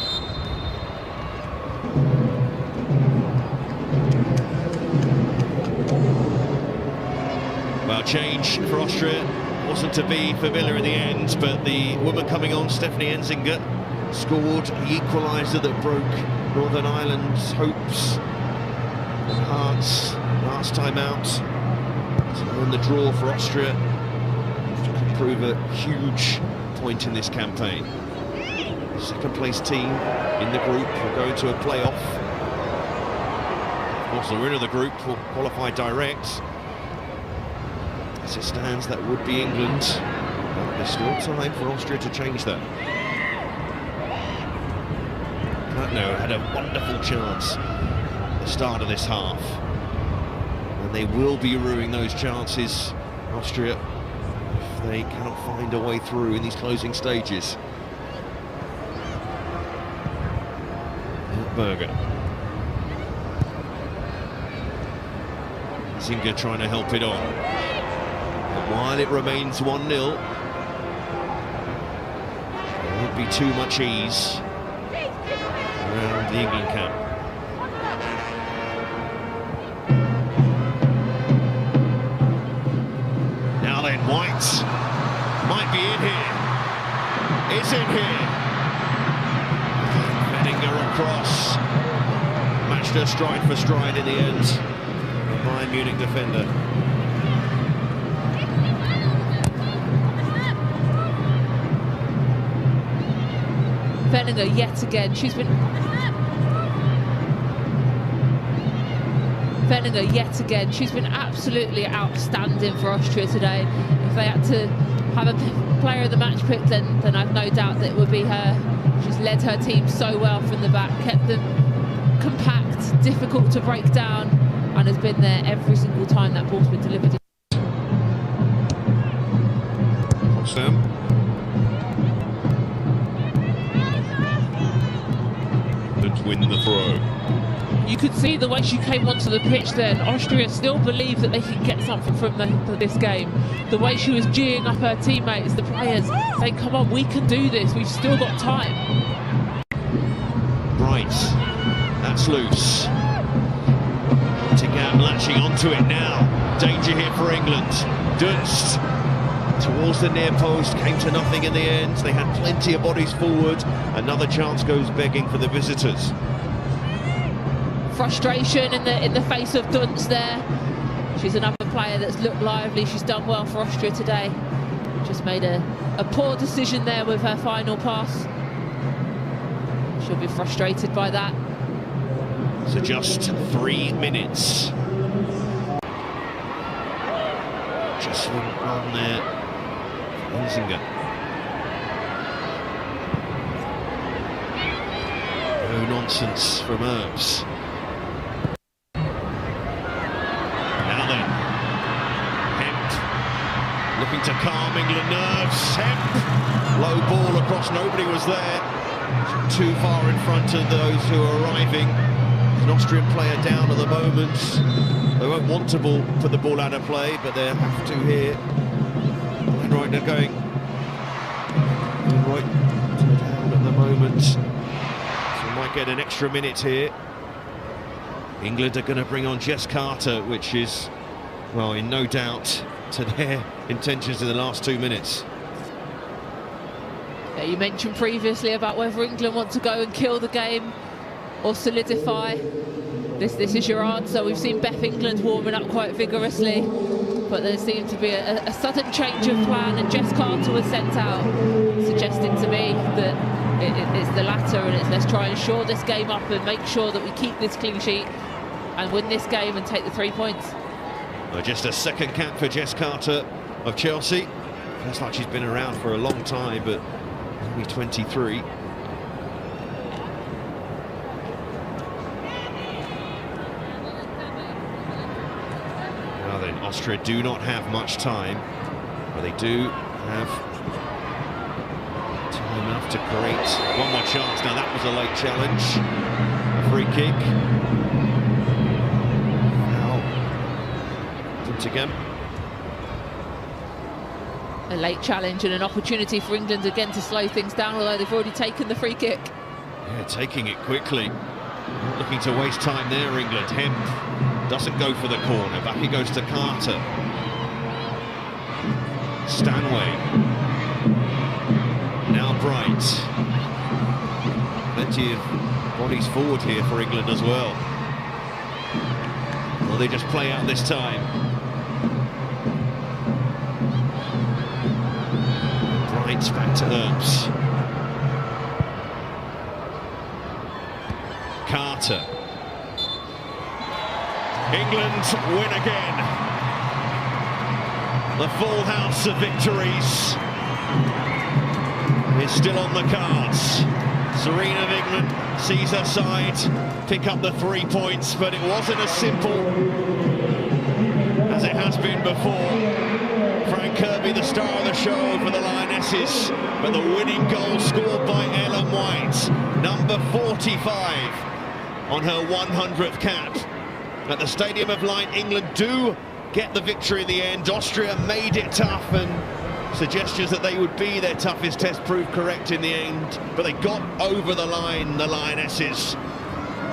Well, change for Austria wasn't to be for Villa in the end, but the woman coming on, Stephanie Enzinger, scored the equaliser that broke Northern Ireland's hopes and hearts last time out. So on the draw for Austria, which could prove a huge point in this campaign. Second place team in the group will go into a playoff. Of course, the winner of the group will qualify direct. As it stands, that would be England. But there's still time for Austria to change that. Platno had a wonderful chance at the start of this half. And they will be ruining those chances, Austria, if they cannot find a way through in these closing stages. Berger. Zinger trying to help it on. And while it remains 1-0, there won't be too much ease around the England camp. Now then, White might be in here. Is in here. Venninger across. Matched her stride for stride in the end. The Bayern Munich defender. Venninger yet again. Venninger yet again. She's been absolutely outstanding for Austria today. If they had to have a player of the match pick, then I've no doubt that it would be her. She's led her team so well from the back, kept them compact, difficult to break down, and has been there every single time that ball's been delivered. Sam. And win the throw. You could see the way she came onto the pitch then. Austria still believe that they can get something from this game. The way she was geeing up her teammates, the players, saying, come on, we can do this, we've still got time. Right, that's loose. Nottingham latching onto it now. Danger here for England. Dunst towards the near post, came to nothing in the end. They had plenty of bodies forward. Another chance goes begging for the visitors. Frustration in the face of Dunst there. She's another player that's looked lively. She's done well for Austria today. Just made a poor decision there with her final pass. She'll be frustrated by that. So just 3 minutes. Just on there. Zinger. No nonsense from Herbs. Now then, Hemp looking to calm England nerves. Hemp, low ball across, nobody was there. Too far in front of those who are arriving. An Austrian player down at the moment. They won't want to put the ball out of play, but they have to here. Right, they're going right down at the moment. So we might get an extra minute here. England are going to bring on Jess Carter, which is, well, in no doubt to their intentions in the last 2 minutes. Yeah, you mentioned previously about whether England want to go and kill the game or solidify. This is your answer. We've seen Beth England warming up quite vigorously, but there seemed to be a sudden change of plan, and Jess Carter was sent out, suggesting to me that it's the latter, and it's let's try and shore this game up and make sure that we keep this clean sheet and win this game and take the 3 points. Well, just a second cap for Jess Carter of Chelsea. Feels like she's been around for a long time, but only 23. Now then, Austria do not have much time, but they do have time enough to create one more chance. Now that was a late challenge, a free kick. Now, Nottingham. A late challenge and an opportunity for England again to slow things down, although they've already taken the free kick. Yeah, taking it quickly. Not looking to waste time there, England. Hemp doesn't go for the corner. Back he goes to Carter. Stanway. Now Bright. Plenty of bodies forward here for England as well. Will they just play out this time? Bright's back to Herbs. Carter. England win again. The full house of victories is still on the cards. Serena of England sees her side pick up the 3 points, but it wasn't as simple as it has been before. Frank Kirby, the the star of the show for the Lionesses, but the winning goal scored by Ellen White, number 45, on her 100th cap. At the Stadium of Light, England do get the victory in the end. Austria made it tough, and suggestions that they would be their toughest test proved correct in the end, but they got over the line, the Lionesses.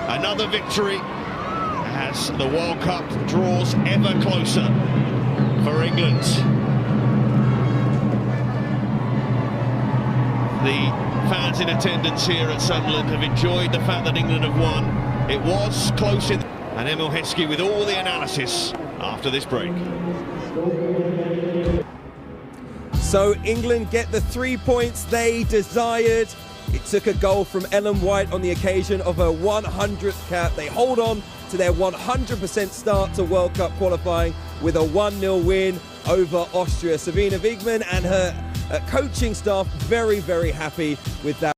Another victory as the World Cup draws ever closer for England. The fans in attendance here at Sunderland have enjoyed the fact that England have won. It was close in, and Emil Heskey with all the analysis after this break. So England get the 3 points they desired. It took a goal from Ellen White on the occasion of her 100th cap. They hold on to their 100% start to World Cup qualifying with a 1-0 win over Austria. Savina Wiegmann and her coaching staff very, very happy with that.